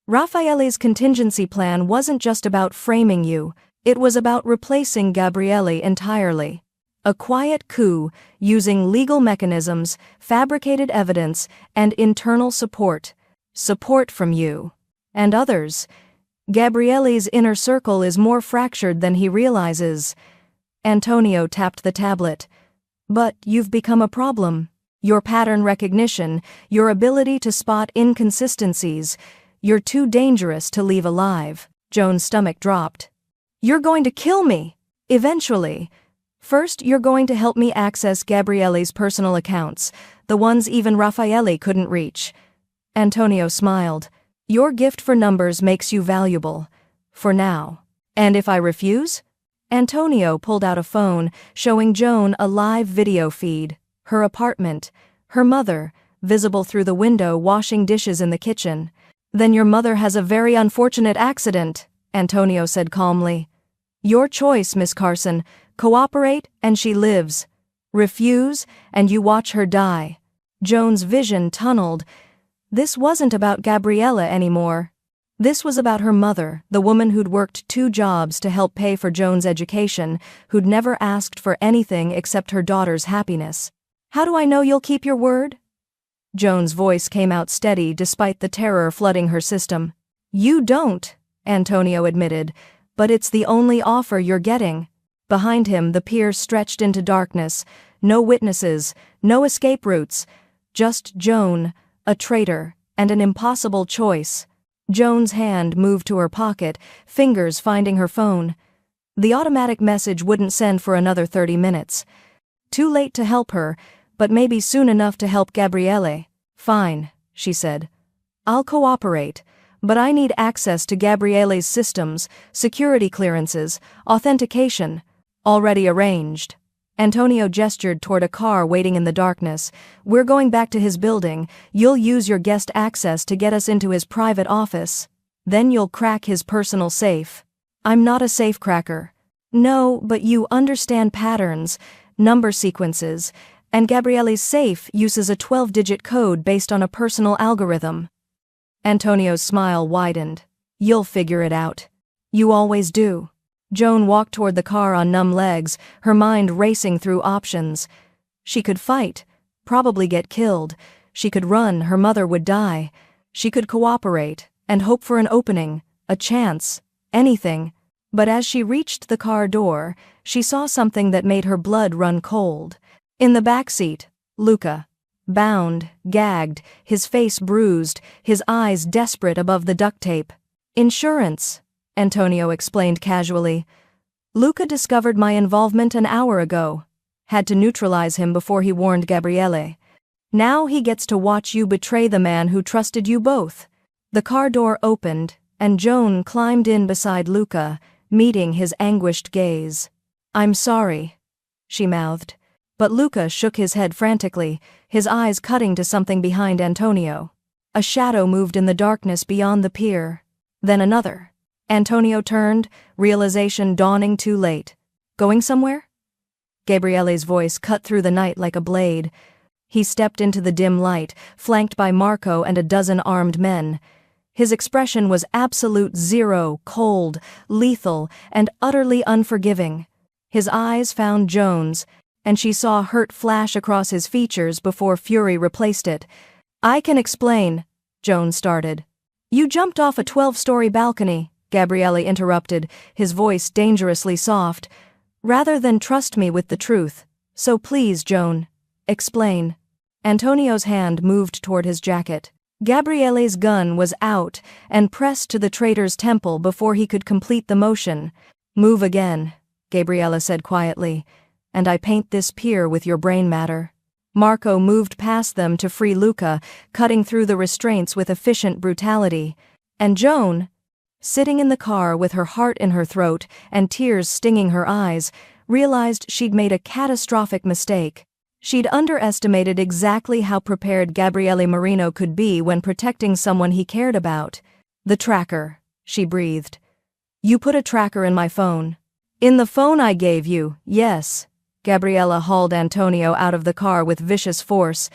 S1: "Raffaele's contingency plan wasn't just about framing you, it was about replacing Gabriele entirely. A quiet coup, using legal mechanisms, fabricated evidence, and internal support. Support from you. And others. Gabriele's inner circle is more fractured than he realizes." Antonio tapped the tablet. "But you've become a problem. Your pattern recognition, your ability to spot inconsistencies, you're too dangerous to leave alive." Joan's stomach dropped. "You're going to kill me! Eventually. First, you're going to help me access Gabriele's personal accounts, the ones even Raffaele couldn't reach." Antonio smiled. "Your gift for numbers makes you valuable. For now. And if I refuse?" Antonio pulled out a phone, showing Joan a live video feed. Her apartment. Her mother, visible through the window washing dishes in the kitchen. "Then your mother has a very unfortunate accident," Antonio said calmly. "Your choice, Miss Carson. Cooperate, and she lives. Refuse, and you watch her die." Joan's vision tunneled. This wasn't about Gabriele anymore. This was about her mother, the woman who'd worked 2 jobs to help pay for Joan's education, who'd never asked for anything except her daughter's happiness. "How do I know you'll keep your word?" Joan's voice came out steady despite the terror flooding her system. "You don't," Antonio admitted, "but it's the only offer you're getting." Behind him, the pier stretched into darkness. No witnesses, no escape routes. Just Joan, a traitor, and an impossible choice. Joan's hand moved to her pocket, fingers finding her phone. The automatic message wouldn't send for another 30 minutes. Too late to help her, but maybe soon enough to help Gabriele. "Fine," she said. "I'll cooperate, but I need access to Gabriele's systems, security clearances, authentication. Already arranged." Antonio gestured toward a car waiting in the darkness. "We're going back to his building. You'll use your guest access to get us into his private office. Then you'll crack his personal safe." "I'm not a safecracker." "No, but you understand patterns, number sequences, and Gabriele's safe uses a 12-digit code based on a personal algorithm." Antonio's smile widened. "You'll figure it out. You always do." Joan walked toward the car on numb legs, her mind racing through options. She could fight, probably get killed. She could run, her mother would die. She could cooperate, and hope for an opening, a chance, anything. But as she reached the car door, she saw something that made her blood run cold. In the back seat, Luca. Bound, gagged, his face bruised, his eyes desperate above the duct tape. "Insurance," Antonio explained casually. "Luca discovered my involvement an hour ago. Had to neutralize him before he warned Gabriele. Now he gets to watch you betray the man who trusted you both." The car door opened, and Joan climbed in beside Luca, meeting his anguished gaze. "I'm sorry," she mouthed. But Luca shook his head frantically, his eyes cutting to something behind Antonio. A shadow moved in the darkness beyond the pier. Then another. Antonio turned, realization dawning too late. "Going somewhere?" Gabriele's voice cut through the night like a blade. He stepped into the dim light, flanked by Marco and a dozen armed men. His expression was absolute zero, cold, lethal, and utterly unforgiving. His eyes found Joan's, and she saw hurt flash across his features before fury replaced it. "I can explain," Joan started. "You jumped off a 12-story balcony," Gabriele interrupted, his voice dangerously soft, "rather than trust me with the truth. So please, Joan, explain." Antonio's hand moved toward his jacket. Gabriele's gun was out and pressed to the traitor's temple before he could complete the motion. "Move again," Gabriele said quietly, "and I paint this pier with your brain matter." Marco moved past them to free Luca, cutting through the restraints with efficient brutality. And Joan, sitting in the car with her heart in her throat and tears stinging her eyes, realized she'd made a catastrophic mistake. She'd underestimated exactly how prepared Gabriele Marino could be when protecting someone he cared about. "The tracker," she breathed. "You put a tracker in my phone." "In the phone I gave you, yes." Gabriele hauled Antonio out of the car with vicious force.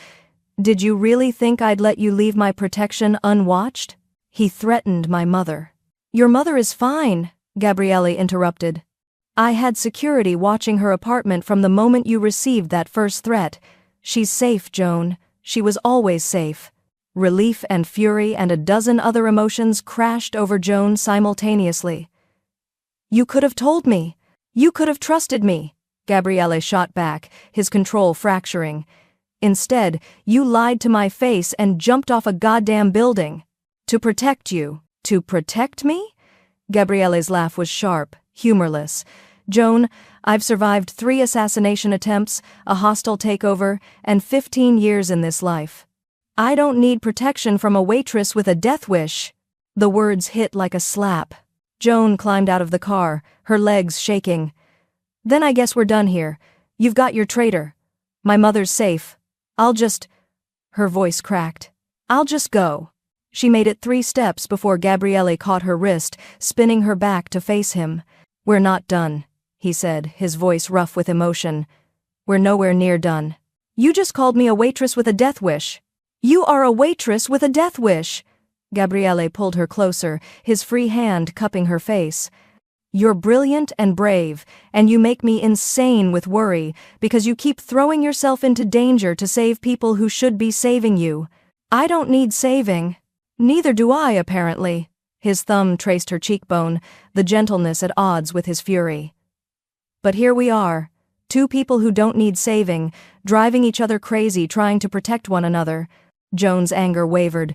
S1: "Did you really think I'd let you leave my protection unwatched?" "He threatened my mother." "Your mother is fine," Gabriele interrupted. "I had security watching her apartment from the moment you received that first threat. She's safe, Joan. She was always safe." Relief and fury and a dozen other emotions crashed over Joan simultaneously. "You could have told me. You could have trusted me," Gabriele shot back, his control fracturing. "Instead, you lied to my face and jumped off a goddamn building. To protect you." "To protect me?" Gabriele's laugh was sharp, humorless. "Joan, I've survived 3 assassination attempts, a hostile takeover, and 15 years in this life. I don't need protection from a waitress with a death wish." The words hit like a slap. Joan climbed out of the car, her legs shaking. "Then I guess we're done here. You've got your traitor. My mother's safe. I'll just—" Her voice cracked. "I'll just go." She made it 3 steps before Gabriele caught her wrist, spinning her back to face him. "We're not done," he said, his voice rough with emotion. "We're nowhere near done. You just called me a waitress with a death wish." "You are a waitress with a death wish." Gabriele pulled her closer, his free hand cupping her face. "You're brilliant and brave, and you make me insane with worry because you keep throwing yourself into danger to save people who should be saving you. I don't need saving." "Neither do I, apparently." His thumb traced her cheekbone, the gentleness at odds with his fury. "But here we are, 2 people who don't need saving, driving each other crazy trying to protect one another." Joan's anger wavered.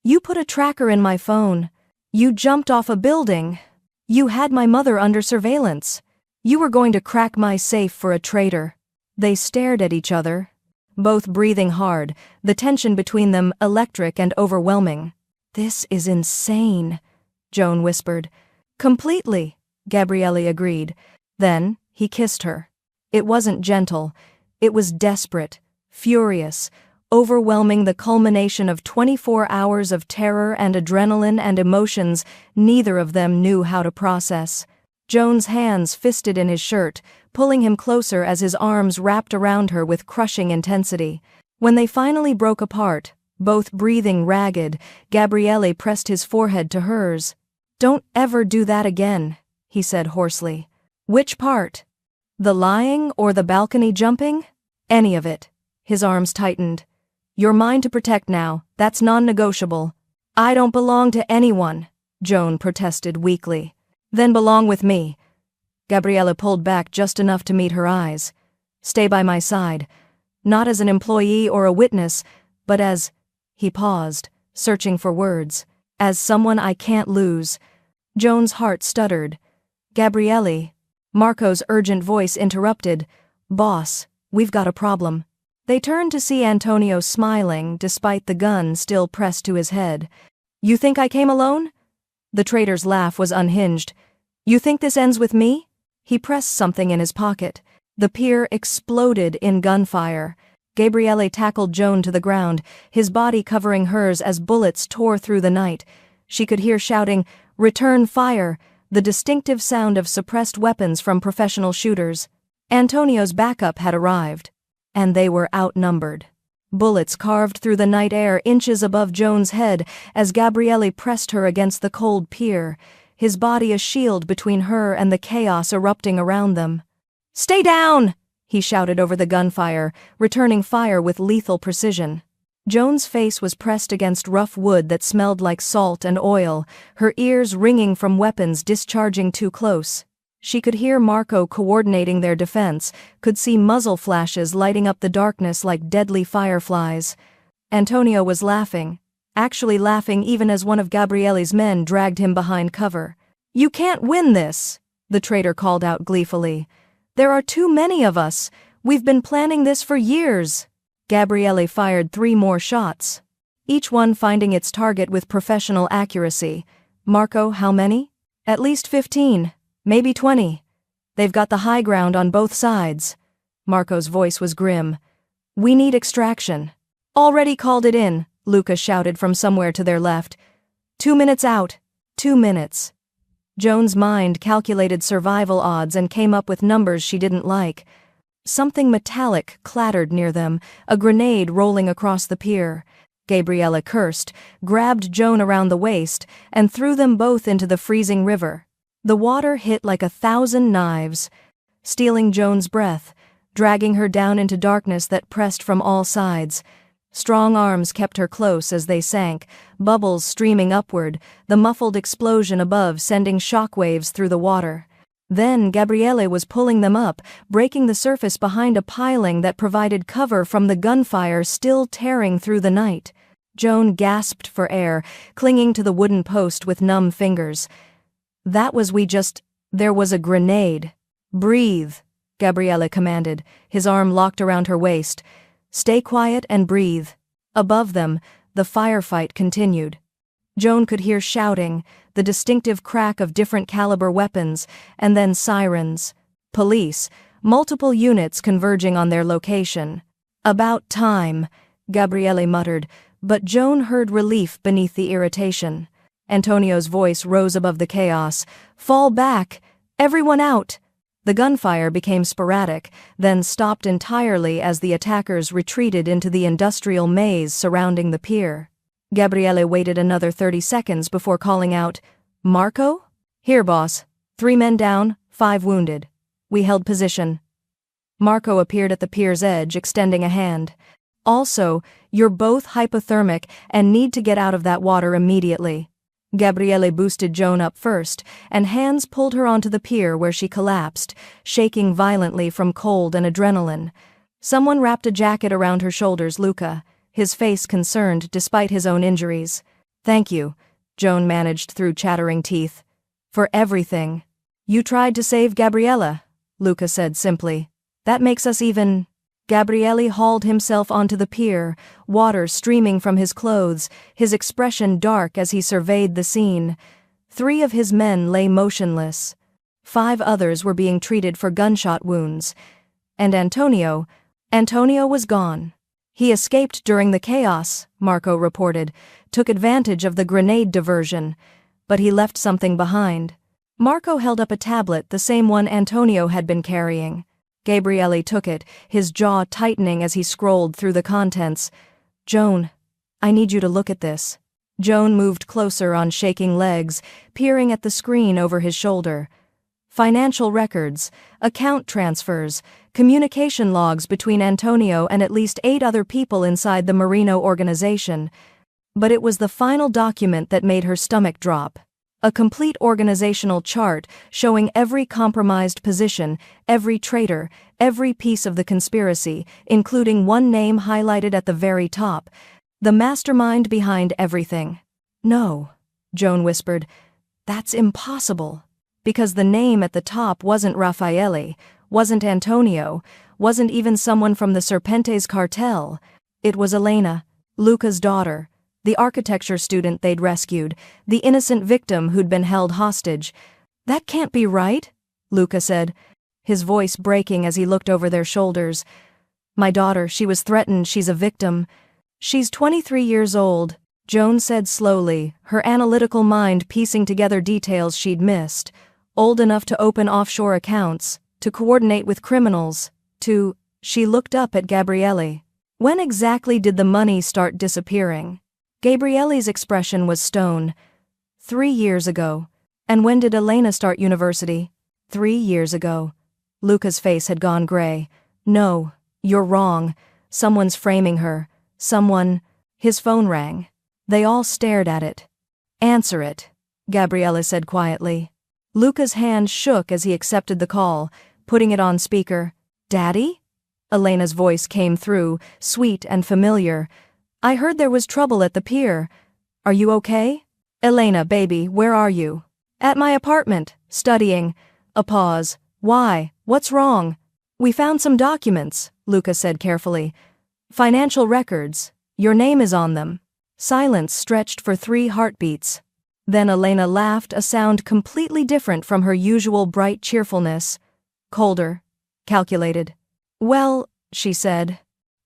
S1: "You put a tracker in my phone. You jumped off a building. You had my mother under surveillance. You were going to crack my safe for a traitor." They stared at each other, both breathing hard, the tension between them electric and overwhelming. "This is insane," Joan whispered. "Completely," Gabriele agreed. Then he kissed her. It wasn't gentle. It was desperate, furious, overwhelming, the culmination of 24 hours of terror and adrenaline and emotions neither of them knew how to process. Joan's hands fisted in his shirt, pulling him closer as his arms wrapped around her with crushing intensity. When they finally broke apart, both breathing ragged, Gabriele pressed his forehead to hers. "Don't ever do that again," he said hoarsely. "Which part? The lying or the balcony jumping?" "Any of it." His arms tightened. "You're mine to protect now, that's non-negotiable." "I don't belong to anyone," Joan protested weakly. "Then belong with me." Gabriele pulled back just enough to meet her eyes. "Stay by my side. Not as an employee or a witness, but as—" He paused, searching for words. "As someone I can't lose." Joan's heart stuttered. "Gabriele," Marco's urgent voice interrupted. "Boss, we've got a problem." They turned to see Antonio smiling despite the gun still pressed to his head. "You think I came alone?" The traitor's laugh was unhinged. "You think this ends with me?" He pressed something in his pocket. The pier exploded in gunfire. Gabriele tackled Joan to the ground, his body covering hers as bullets tore through the night. She could hear shouting, "Return fire," the distinctive sound of suppressed weapons from professional shooters. Antonio's backup had arrived. And they were outnumbered. Bullets carved through the night air inches above Joan's head as Gabriele pressed her against the cold pier, his body a shield between her and the chaos erupting around them. "Stay down!" he shouted over the gunfire, returning fire with lethal precision. Joan's face was pressed against rough wood that smelled like salt and oil, her ears ringing from weapons discharging too close. She could hear Marco coordinating their defense, could see muzzle flashes lighting up the darkness like deadly fireflies. Antonio was laughing, actually laughing even as one of Gabriele's men dragged him behind cover. "You can't win this," the traitor called out gleefully. "There are too many of us. We've been planning this for years." Gabriele fired 3 more shots, each one finding its target with professional accuracy. "Marco, how many?" "At least 15. Maybe 20. They've got the high ground on both sides." Marco's voice was grim. "We need extraction." "Already called it in," Luca shouted from somewhere to their left. 2 minutes out. 2 minutes. Joan's mind calculated survival odds and came up with numbers she didn't like. Something metallic clattered near them, a grenade rolling across the pier. Gabriele cursed, grabbed Joan around the waist, and threw them both into the freezing river. The water hit like 1,000 knives, stealing Joan's breath, dragging her down into darkness that pressed from all sides. Strong arms kept her close as they sank, bubbles streaming upward, the muffled explosion above sending shockwaves through the water. Then Gabriele was pulling them up, breaking the surface behind a piling that provided cover from the gunfire still tearing through the night. Joan gasped for air, clinging to the wooden post with numb fingers. There was a grenade. "Breathe," Gabriele commanded, his arm locked around her waist. "Stay quiet and breathe." Above them, the firefight continued. Joan could hear shouting, the distinctive crack of different caliber weapons, and then sirens. Police, multiple units converging on their location. "About time," Gabriele muttered, but Joan heard relief beneath the irritation. Antonio's voice rose above the chaos. "Fall back! Everyone out!" The gunfire became sporadic, then stopped entirely as the attackers retreated into the industrial maze surrounding the pier. Gabriele waited another 30 seconds before calling out, "Marco?" "Here, boss. 3 men down, 5 wounded. We held position." Marco appeared at the pier's edge, extending a hand. "Also, you're both hypothermic and need to get out of that water immediately." Gabriele boosted Joan up first, and hands pulled her onto the pier where she collapsed, shaking violently from cold and adrenaline. Someone wrapped a jacket around her shoulders. Luca, his face concerned despite his own injuries. "Thank you," Joan managed through chattering teeth. "For everything." "You tried to save Gabriele," Luca said simply. "That makes us even." Gabriele hauled himself onto the pier, water streaming from his clothes, his expression dark as he surveyed the scene. 3 of his men lay motionless. 5 others were being treated for gunshot wounds. And Antonio was gone. "He escaped during the chaos," Marco reported, "took advantage of the grenade diversion. But he left something behind." Marco held up a tablet, the same one Antonio had been carrying. Gabriele took it, his jaw tightening as he scrolled through the contents. "Joan, I need you to look at this." Joan moved closer on shaking legs, peering at the screen over his shoulder. Financial records, account transfers, communication logs between Antonio and at least 8 other people inside the Marino organization. But it was the final document that made her stomach drop. A complete organizational chart showing every compromised position, every traitor, every piece of the conspiracy, including one name highlighted at the very top. The mastermind behind everything. "No," Joan whispered. "That's impossible." Because the name at the top wasn't Raffaele, wasn't Antonio, wasn't even someone from the Serpentes cartel. It was Elena, Luca's daughter. The architecture student they'd rescued, the innocent victim who'd been held hostage. "That can't be right," Luca said, his voice breaking as he looked over their shoulders. "My daughter, she was threatened, she's a victim." "She's 23 years old," Joan said slowly, her analytical mind piecing together details she'd missed. "Old enough to open offshore accounts, to coordinate with criminals, to..." She looked up at Gabriele. "When exactly did the money start disappearing?" Gabriele's expression was stone. 3 years ago. "And when did Elena start university?" 3 years ago. Luca's face had gone gray. No, you're wrong. Someone's framing her. Someone. His phone rang. They all stared at it. Answer it, Gabriella said quietly. Luca's hand shook as he accepted the call, putting it on speaker. Daddy? Elena's voice came through, sweet and familiar. I heard there was trouble at the pier. Are you okay? Elena, baby, where are you? At my apartment, studying. A pause. Why? What's wrong? We found some documents, Luca said carefully. Financial records. Your name is on them. Silence stretched for 3 heartbeats. Then Elena laughed, a sound completely different from her usual bright cheerfulness. Colder. Calculated. Well, she said.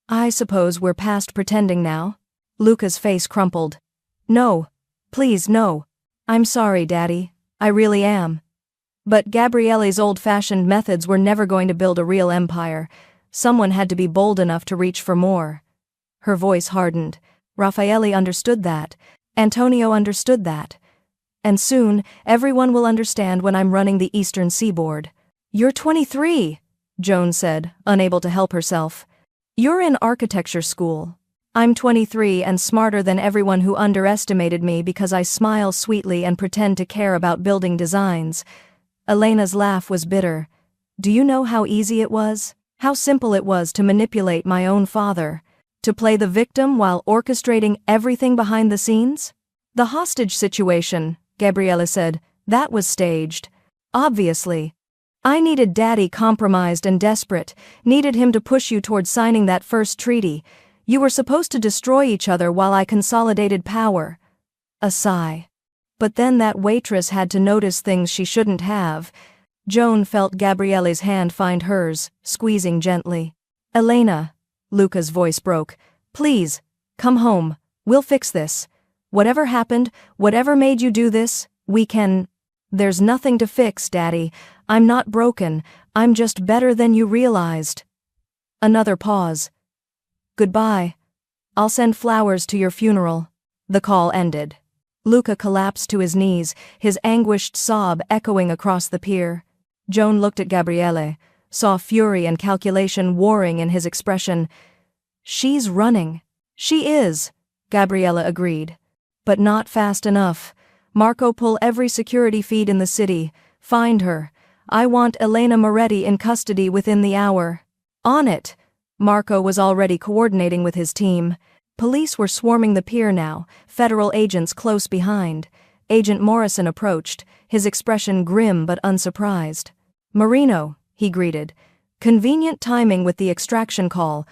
S1: I suppose we're past pretending now. Luca's face crumpled. No. Please, no. I'm sorry, Daddy. I really am. But Gabrielle's old-fashioned methods were never going to build a real empire. Someone had to be bold enough to reach for more. Her voice hardened. Raffaele understood that. Antonio understood that. And soon, everyone will understand when I'm running the Eastern Seaboard. You're 23, Joan said, unable to help herself. You're in architecture school. I'm 23 and smarter than everyone who underestimated me because I smile sweetly and pretend to care about building designs. Elena's laugh was bitter. Do you know how easy it was? How simple it was to manipulate my own father? To play the victim while orchestrating everything behind the scenes? The hostage situation, Gabriella said, that was staged. Obviously. I needed Daddy compromised and desperate, needed him to push you toward signing that first treaty. You were supposed to destroy each other while I consolidated power. A sigh. But then that waitress had to notice things she shouldn't have. Joan felt Gabrielle's hand find hers, squeezing gently. Elena, Luca's voice broke. Please, come home. We'll fix this. Whatever happened, whatever made you do this, we can... There's nothing to fix, Daddy. I'm not broken. I'm just better than you realized. Another pause. Goodbye. I'll send flowers to your funeral. The call ended. Luca collapsed to his knees, his anguished sob echoing across the pier. Joan looked at Gabriele, saw fury and calculation warring in his expression. She's running. She is, Gabriella agreed. But not fast enough. Marco, pull every security feed in the city. Find her. I want Elena Moretti in custody within the hour. On it. Marco was already coordinating with his team. Police were swarming the pier now, federal agents close behind. Agent Morrison approached, his expression grim but unsurprised. Marino, he greeted. Convenient timing with the extraction call.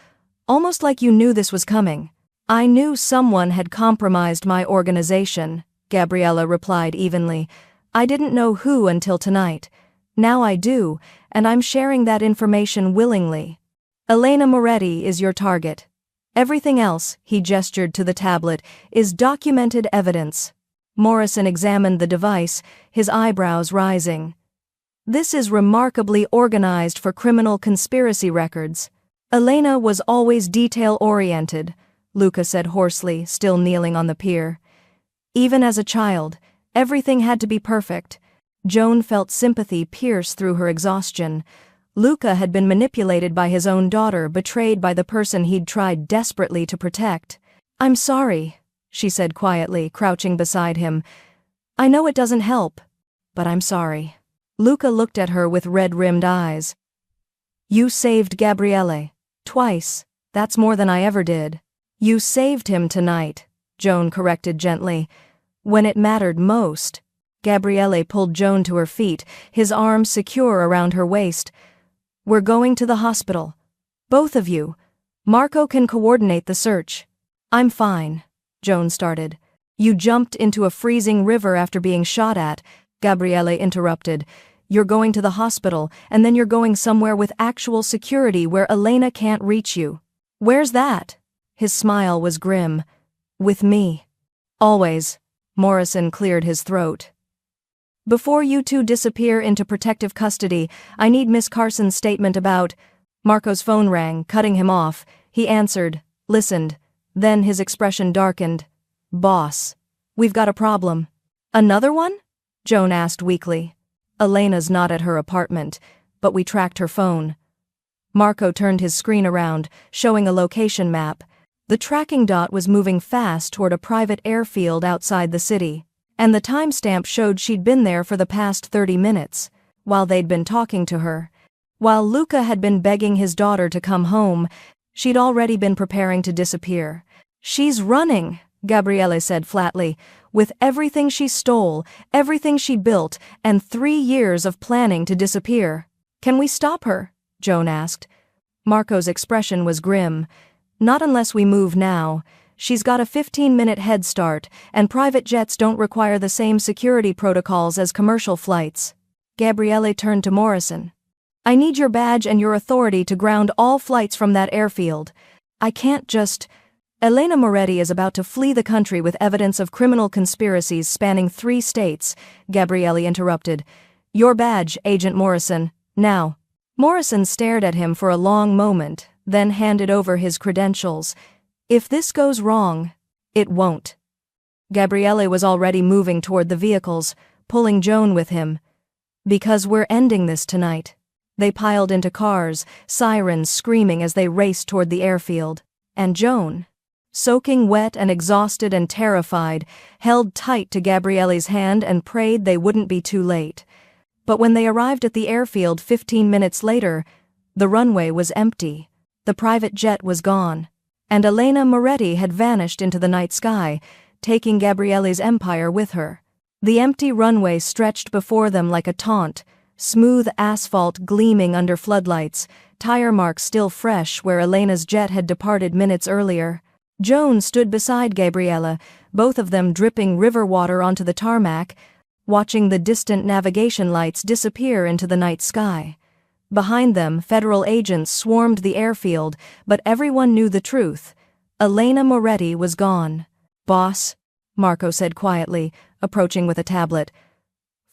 S1: Almost like you knew this was coming. I knew someone had compromised my organization, Gabriella replied evenly. I didn't know who until tonight. Now I do, and I'm sharing that information willingly. Elena Moretti is your target. Everything else, he gestured to the tablet, is documented evidence. Morrison examined the device, his eyebrows rising. This is remarkably organized for criminal conspiracy records. Elena was always detail-oriented, Luca said hoarsely, still kneeling on the pier. Even as a child, everything had to be perfect. Joan felt sympathy pierce through her exhaustion. Luca had been manipulated by his own daughter, betrayed by the person he'd tried desperately to protect. I'm sorry, she said quietly, crouching beside him. I know it doesn't help, but I'm sorry. Luca looked at her with red-rimmed eyes. You saved Gabriele. Twice. That's more than I ever did. You saved him tonight, Joan corrected gently. When it mattered most. Gabriele pulled Joan to her feet, his arms secure around her waist. We're going to the hospital. Both of you. Marco can coordinate the search. I'm fine, Joan started. You jumped into a freezing river after being shot at, Gabriele interrupted. You're going to the hospital, and then you're going somewhere with actual security where Elena can't reach you. Where's that? His smile was grim. With me. Always. Morrison cleared his throat. Before you two disappear into protective custody, I need Miss Carson's statement about... Marco's phone rang, cutting him off. He answered, listened. Then his expression darkened. Boss. We've got a problem. Another one? Joan asked weakly. Elena's not at her apartment, but we tracked her phone. Marco turned his screen around, showing a location map. The tracking dot was moving fast toward a private airfield outside the city, and the timestamp showed she'd been there for the past 30 minutes, while they'd been talking to her. While Luca had been begging his daughter to come home, she'd already been preparing to disappear. "She's running," Gabriele said flatly, "with everything she stole, everything she built, and 3 years of planning to disappear." "Can we stop her?" Joan asked. Marco's expression was grim. "Not unless we move now. She's got a 15-minute head start, and private jets don't require the same security protocols as commercial flights." Gabriele turned to Morrison. "I need your badge and your authority to ground all flights from that airfield. I can't just—" "Elena Moretti is about to flee the country with evidence of criminal conspiracies spanning 3 states, Gabriele interrupted. "Your badge, Agent Morrison, now." Morrison stared at him for a long moment, then handed over his credentials. "If this goes wrong, it won't." Gabriele was already moving toward the vehicles, pulling Joan with him. "Because we're ending this tonight." They piled into cars, sirens screaming as they raced toward the airfield. And Joan, soaking wet and exhausted and terrified, held tight to Gabriele's hand and prayed they wouldn't be too late. But when they arrived at the airfield 15 minutes later, the runway was empty. The private jet was gone. And Elena Moretti had vanished into the night sky, taking Gabriele's empire with her. The empty runway stretched before them like a taunt, smooth asphalt gleaming under floodlights, tire marks still fresh where Elena's jet had departed minutes earlier. Joan stood beside Gabriele, both of them dripping river water onto the tarmac, watching the distant navigation lights disappear into the night sky. Behind them, federal agents swarmed the airfield, but everyone knew the truth. Elena Moretti was gone. "Boss," Marco said quietly, approaching with a tablet.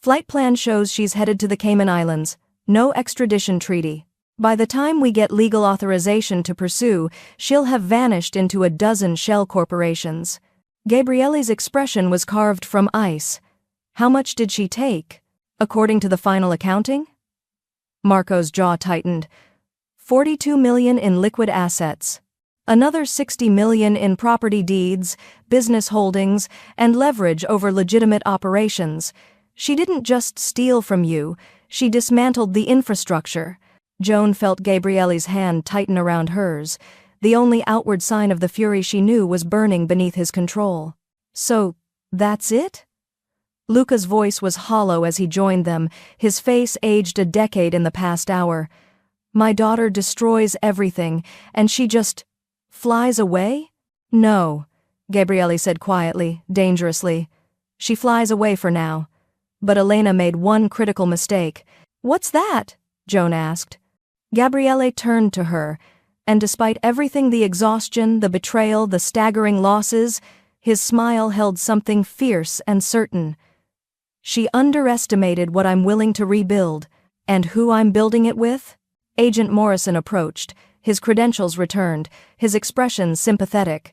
S1: "Flight plan shows she's headed to the Cayman Islands. No extradition treaty. By the time we get legal authorization to pursue, she'll have vanished into a dozen shell corporations." Gabriele's expression was carved from ice. "How much did she take, according to the final accounting?" Marco's jaw tightened. $42 million in liquid assets. Another $60 million in property deeds, business holdings, and leverage over legitimate operations. She didn't just steal from you, she dismantled the infrastructure. Joan felt Gabriele's hand tighten around hers. The only outward sign of the fury she knew was burning beneath his control. "So, that's it?" Luca's voice was hollow as he joined them, his face aged a decade in the past hour. "My daughter destroys everything, and she just flies away?" "No," Gabriele said quietly, dangerously. "She flies away for now." But Elena made one critical mistake. "What's that?" Joan asked. Gabriele turned to her, and despite everything, the exhaustion, the betrayal, the staggering losses, his smile held something fierce and certain. "She underestimated what I'm willing to rebuild, and who I'm building it with?" Agent Morrison approached, his credentials returned, his expression sympathetic.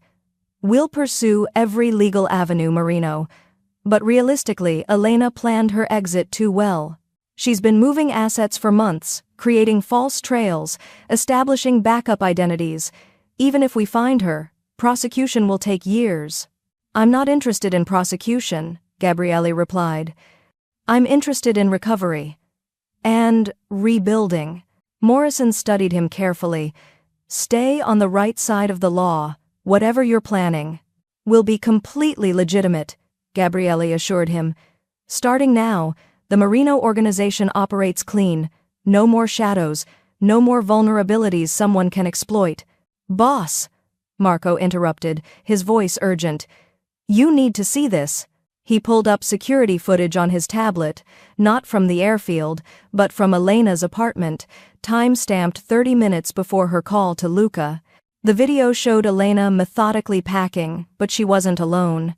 S1: "We'll pursue every legal avenue, Marino. But realistically, Elena planned her exit too well. She's been moving assets for months, creating false trails, establishing backup identities. Even if we find her, prosecution will take years." "I'm not interested in prosecution," Gabriele replied. "I'm interested in recovery. And rebuilding." Morrison studied him carefully. "Stay on the right side of the law, whatever you're planning." "Will be completely legitimate," Gabriele assured him. "Starting now, the Marino organization operates clean. No more shadows, no more vulnerabilities someone can exploit." "Boss," Marco interrupted, his voice urgent. "You need to see this." He pulled up security footage on his tablet, not from the airfield, but from Elena's apartment, time-stamped 30 minutes before her call to Luca. The video showed Elena methodically packing, but she wasn't alone.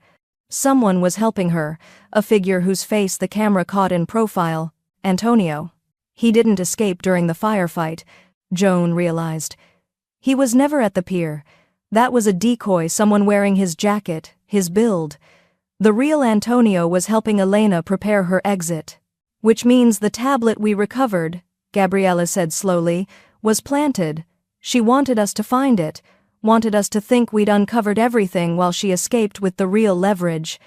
S1: Someone was helping her, a figure whose face the camera caught in profile, Antonio. He didn't escape during the firefight, Joan realized. He was never at the pier. That was a decoy, someone wearing his jacket, his build. The real Antonio was helping Elena prepare her exit. "Which means the tablet we recovered," Gabriele said slowly, was planted. She wanted us to find it, wanted us to think we'd uncovered everything while she escaped with the real leverage.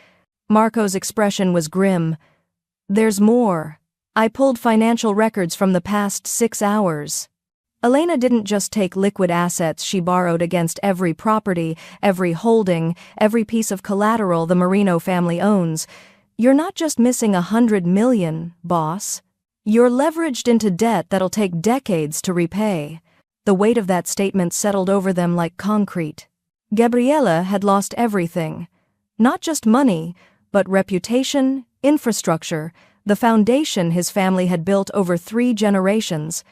S1: Marco's expression was grim. There's more. I pulled financial records from the past 6 hours. Elena didn't just take liquid assets she borrowed against every property, every holding, every piece of collateral the Marino family owns. You're not just missing $100 million, boss. You're leveraged into debt that'll take decades to repay. The weight of that statement settled over them like concrete. Gabriella had lost everything. Not just money, but reputation, infrastructure, the foundation his family had built over 3 generations.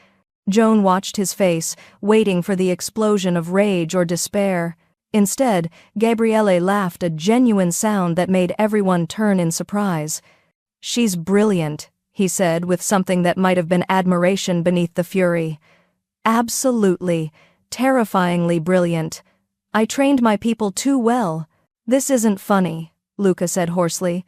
S1: Joan watched his face, waiting for the explosion of rage or despair. Instead, Gabriele laughed, a genuine sound that made everyone turn in surprise. She's brilliant, he said with something that might have been admiration beneath the fury. Absolutely, terrifyingly brilliant. I trained my people too well. This isn't funny, Luca said hoarsely.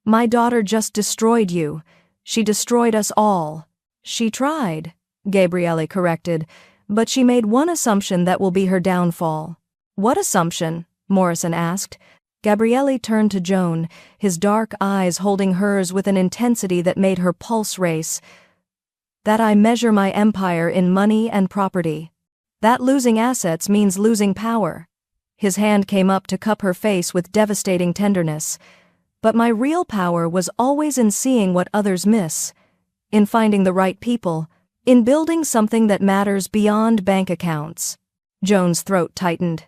S1: My daughter just destroyed you. She destroyed us all. She tried, Gabriele corrected, but she made one assumption that will be her downfall. What assumption? Morrison asked. Gabriele turned to Joan, his dark eyes holding hers with an intensity that made her pulse race. That I measure my empire in money and property. That losing assets means losing power. His hand came up to cup her face with devastating tenderness. But my real power was always in seeing what others miss, in finding the right people, in building something that matters beyond bank accounts. Joan's throat tightened.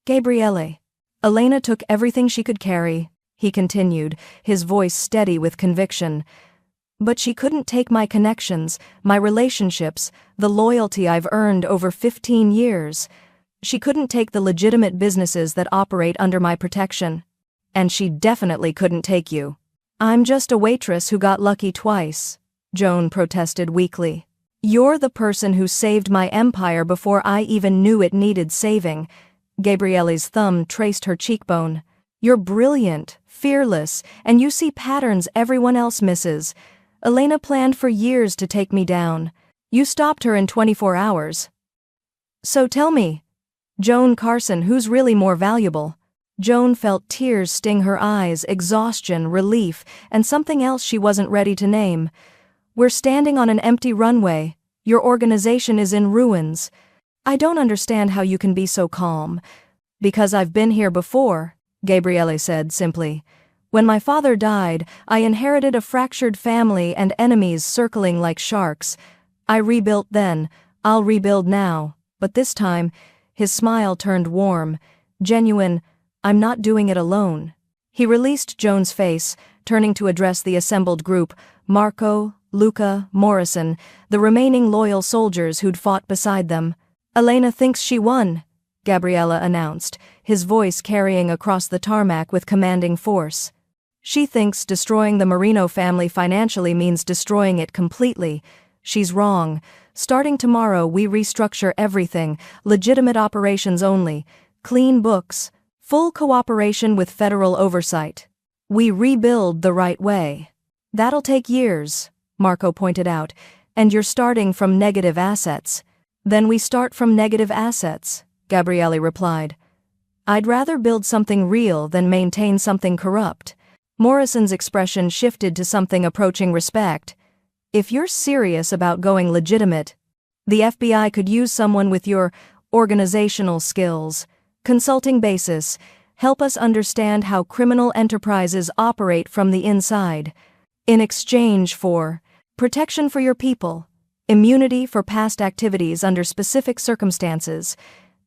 S1: Gabriele. Elena took everything she could carry, he continued, his voice steady with conviction. But she couldn't take my connections, my relationships, the loyalty I've earned over 15 years. She couldn't take the legitimate businesses that operate under my protection. And she definitely couldn't take you. I'm just a waitress who got lucky twice, Joan protested weakly. You're the person who saved my empire before I even knew it needed saving. Gabriele's thumb traced her cheekbone. You're brilliant, fearless, and you see patterns everyone else misses. Elena planned for years to take me down. You stopped her in 24 hours. So tell me, Joan Carson, who's really more valuable? Joan felt tears sting her eyes, exhaustion, relief, and something else she wasn't ready to name. We're standing on an empty runway. Your organization is in ruins. I don't understand how you can be so calm. Because I've been here before, Gabriele said simply. When my father died, I inherited a fractured family and enemies circling like sharks. I rebuilt then, I'll rebuild now, but this time, his smile turned warm, genuine. I'm not doing it alone. He released Joan's face, turning to address the assembled group, Marco, Luca, Morrison, the remaining loyal soldiers who'd fought beside them. Elena thinks she won, Gabriella announced, his voice carrying across the tarmac with commanding force. She thinks destroying the Marino family financially means destroying it completely. She's wrong. Starting tomorrow, we restructure everything, legitimate operations only, clean books, full cooperation with federal oversight. We rebuild the right way. That'll take years, Marco pointed out, and you're starting from negative assets. Then we start from negative assets, Gabriele replied. I'd rather build something real than maintain something corrupt. Morrison's expression shifted to something approaching respect. If you're serious about going legitimate, the FBI could use someone with your organizational skills. Consulting basis, help us understand how criminal enterprises operate from the inside. In exchange for protection for your people, immunity for past activities under specific circumstances,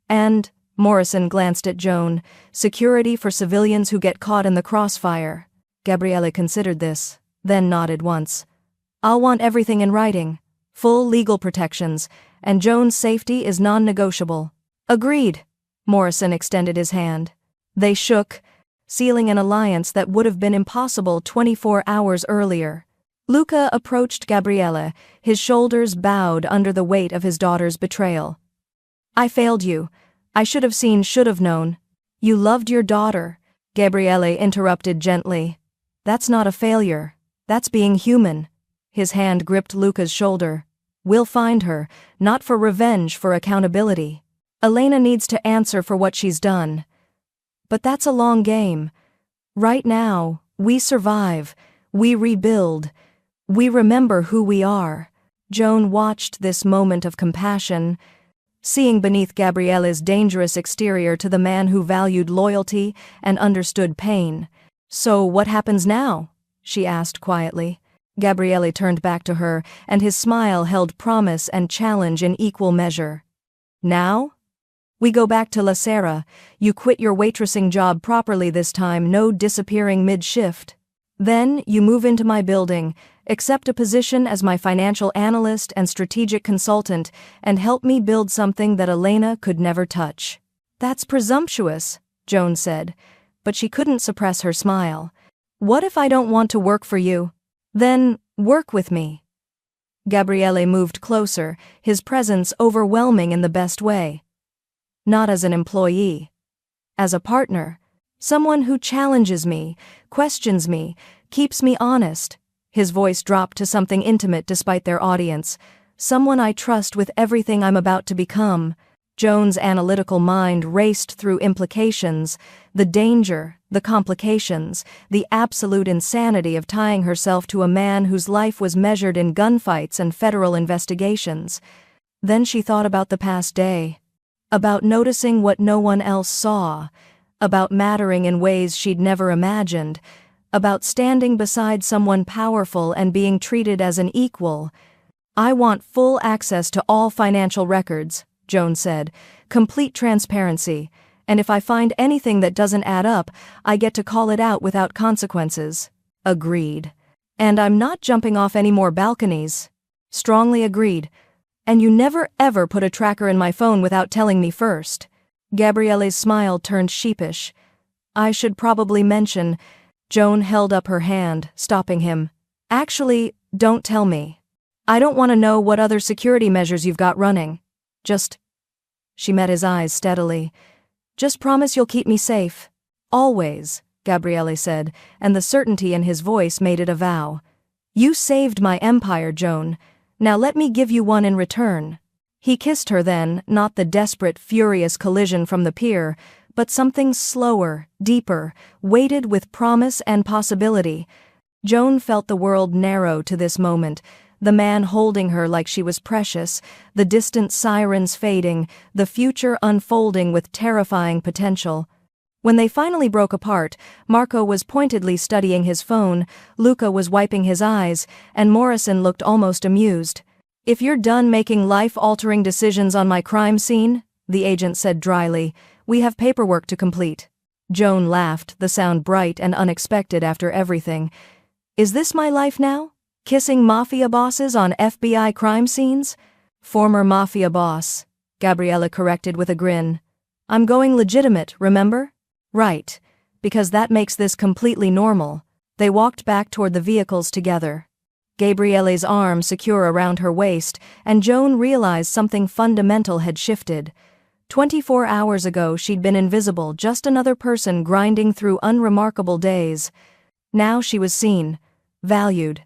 S1: and, Morrison glanced at Joan, security for civilians who get caught in the crossfire. Gabriele considered this, then nodded once. I'll want everything in writing, full legal protections, and Joan's safety is non-negotiable. Agreed. Morrison extended his hand. They shook, sealing an alliance that would have been impossible 24 hours earlier. Luca approached Gabriele, his shoulders bowed under the weight of his daughter's betrayal. I failed you. I should have seen, should have known. You loved your daughter, Gabriele interrupted gently. That's not a failure. That's being human. His hand gripped Luca's shoulder. We'll find her, not for revenge, for accountability. Elena needs to answer for what she's done. But that's a long game. Right now, we survive, we rebuild, we remember who we are. Joan watched this moment of compassion, seeing beneath Gabriele's dangerous exterior to the man who valued loyalty and understood pain. "So what happens now?" she asked quietly. Gabriele turned back to her, and his smile held promise and challenge in equal measure. "Now? We go back to La Sera. You quit your waitressing job properly this time, no disappearing mid-shift. Then you move into my building, accept a position as my financial analyst and strategic consultant, and help me build something that Elena could never touch." "That's presumptuous," Joan said, but she couldn't suppress her smile. "What if I don't want to work for you? Then, work with me." Gabriele moved closer, his presence overwhelming in the best way. "Not as an employee. As a partner. Someone who challenges me, questions me, keeps me honest." His voice dropped to something intimate despite their audience. "Someone I trust with everything I'm about to become." Joan's analytical mind raced through implications, the danger, the complications, the absolute insanity of tying herself to a man whose life was measured in gunfights and federal investigations. Then she thought about the past day. About noticing what no one else saw. About mattering in ways she'd never imagined. About standing beside someone powerful and being treated as an equal. "I want full access to all financial records," Joan said. "Complete transparency. And if I find anything that doesn't add up, I get to call it out without consequences." "Agreed. And I'm not jumping off any more balconies." "Strongly agreed. And you never ever put a tracker in my phone without telling me first." Gabriele's smile turned sheepish. "I should probably mention..." Joan held up her hand, stopping him. "Actually, don't tell me. I don't want to know what other security measures you've got running. Just..." She met his eyes steadily. "Just promise you'll keep me safe." "Always," Gabriele said, and the certainty in his voice made it a vow. "You saved my empire, Joan. Now let me give you one in return." He kissed her then, not the desperate, furious collision from the pier, but something slower, deeper, weighted with promise and possibility. Joan felt the world narrow to this moment, the man holding her like she was precious, the distant sirens fading, the future unfolding with terrifying potential. When they finally broke apart, Marco was pointedly studying his phone, Luca was wiping his eyes, and Morrison looked almost amused. "If you're done making life-altering decisions on my crime scene," the agent said dryly, "we have paperwork to complete." Joan laughed, the sound bright and unexpected after everything. "Is this my life now? Kissing mafia bosses on FBI crime scenes?" "Former mafia boss," Gabriele corrected with a grin. "I'm going legitimate, remember?" "Right. Because that makes this completely normal." They walked back toward the vehicles together. Gabriele's arm secure around her waist, and Joan realized something fundamental had shifted. 24 hours ago she'd been invisible, just another person grinding through unremarkable days. Now she was seen, valued,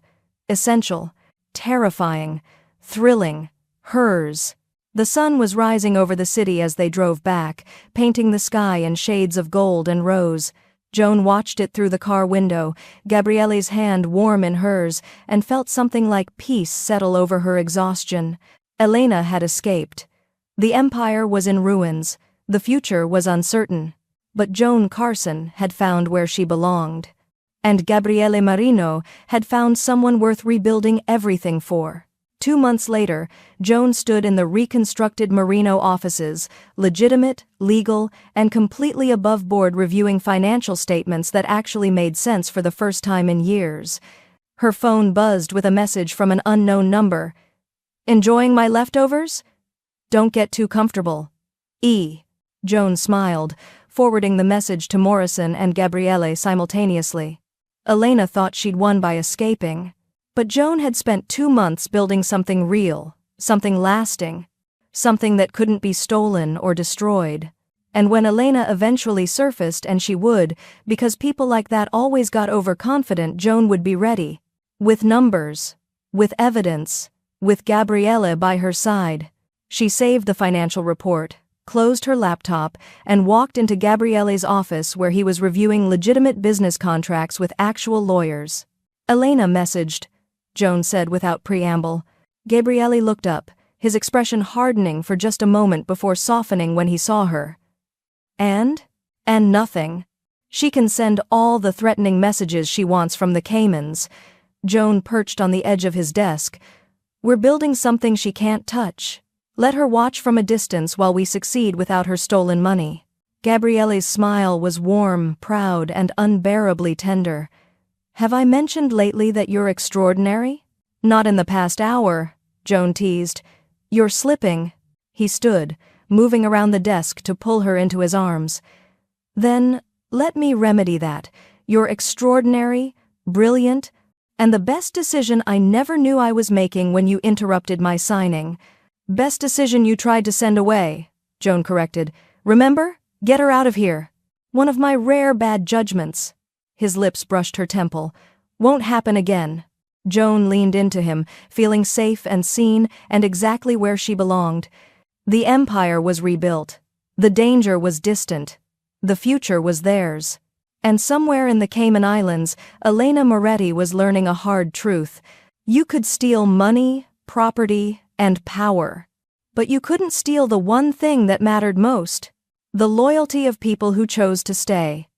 S1: essential, terrifying, thrilling, hers. The sun was rising over the city as they drove back, painting the sky in shades of gold and rose. Joan watched it through the car window, Gabriele's hand warm in hers, and felt something like peace settle over her exhaustion. Elena had escaped. The empire was in ruins, the future was uncertain. But Joan Carson had found where she belonged. And Gabriele Marino had found someone worth rebuilding everything for. 2 months later, Joan stood in the reconstructed Marino offices, legitimate, legal, and completely above board, reviewing financial statements that actually made sense for the first time in years. Her phone buzzed with a message from an unknown number. "Enjoying my leftovers? Don't get too comfortable. E." Joan smiled, forwarding the message to Morrison and Gabriele simultaneously. Elena thought she'd won by escaping. But Joan had spent 2 months building something real, something lasting, something that couldn't be stolen or destroyed. And when Elena eventually surfaced, and she would, because people like that always got overconfident, Joan would be ready. With numbers, with evidence, with Gabriele by her side. She saved the financial report, closed her laptop, and walked into Gabriele's office where he was reviewing legitimate business contracts with actual lawyers. "Elena messaged," Joan said without preamble. Gabriele looked up, his expression hardening for just a moment before softening when he saw her. And nothing. She can send all the threatening messages she wants from the Caymans. Joan perched on the edge of his desk. "We're building something she can't touch. Let her watch from a distance while we succeed without her stolen money." Gabriele's smile was warm, proud, and unbearably tender. "Have I mentioned lately that you're extraordinary?" "Not in the past hour," Joan teased. "You're slipping." He stood, moving around the desk to pull her into his arms. "Then, let me remedy that. You're extraordinary, brilliant, and the best decision I never knew I was making when you interrupted my signing." "Best decision you tried to send away," Joan corrected. "Remember? Get her out of here." "One of my rare bad judgments." His lips brushed her temple. "Won't happen again." Joan leaned into him, feeling safe and seen and exactly where she belonged. The empire was rebuilt. The danger was distant. The future was theirs. And somewhere in the Cayman Islands, Elena Moretti was learning a hard truth. You could steal money, property, and power. But you couldn't steal the one thing that mattered most: the loyalty of people who chose to stay.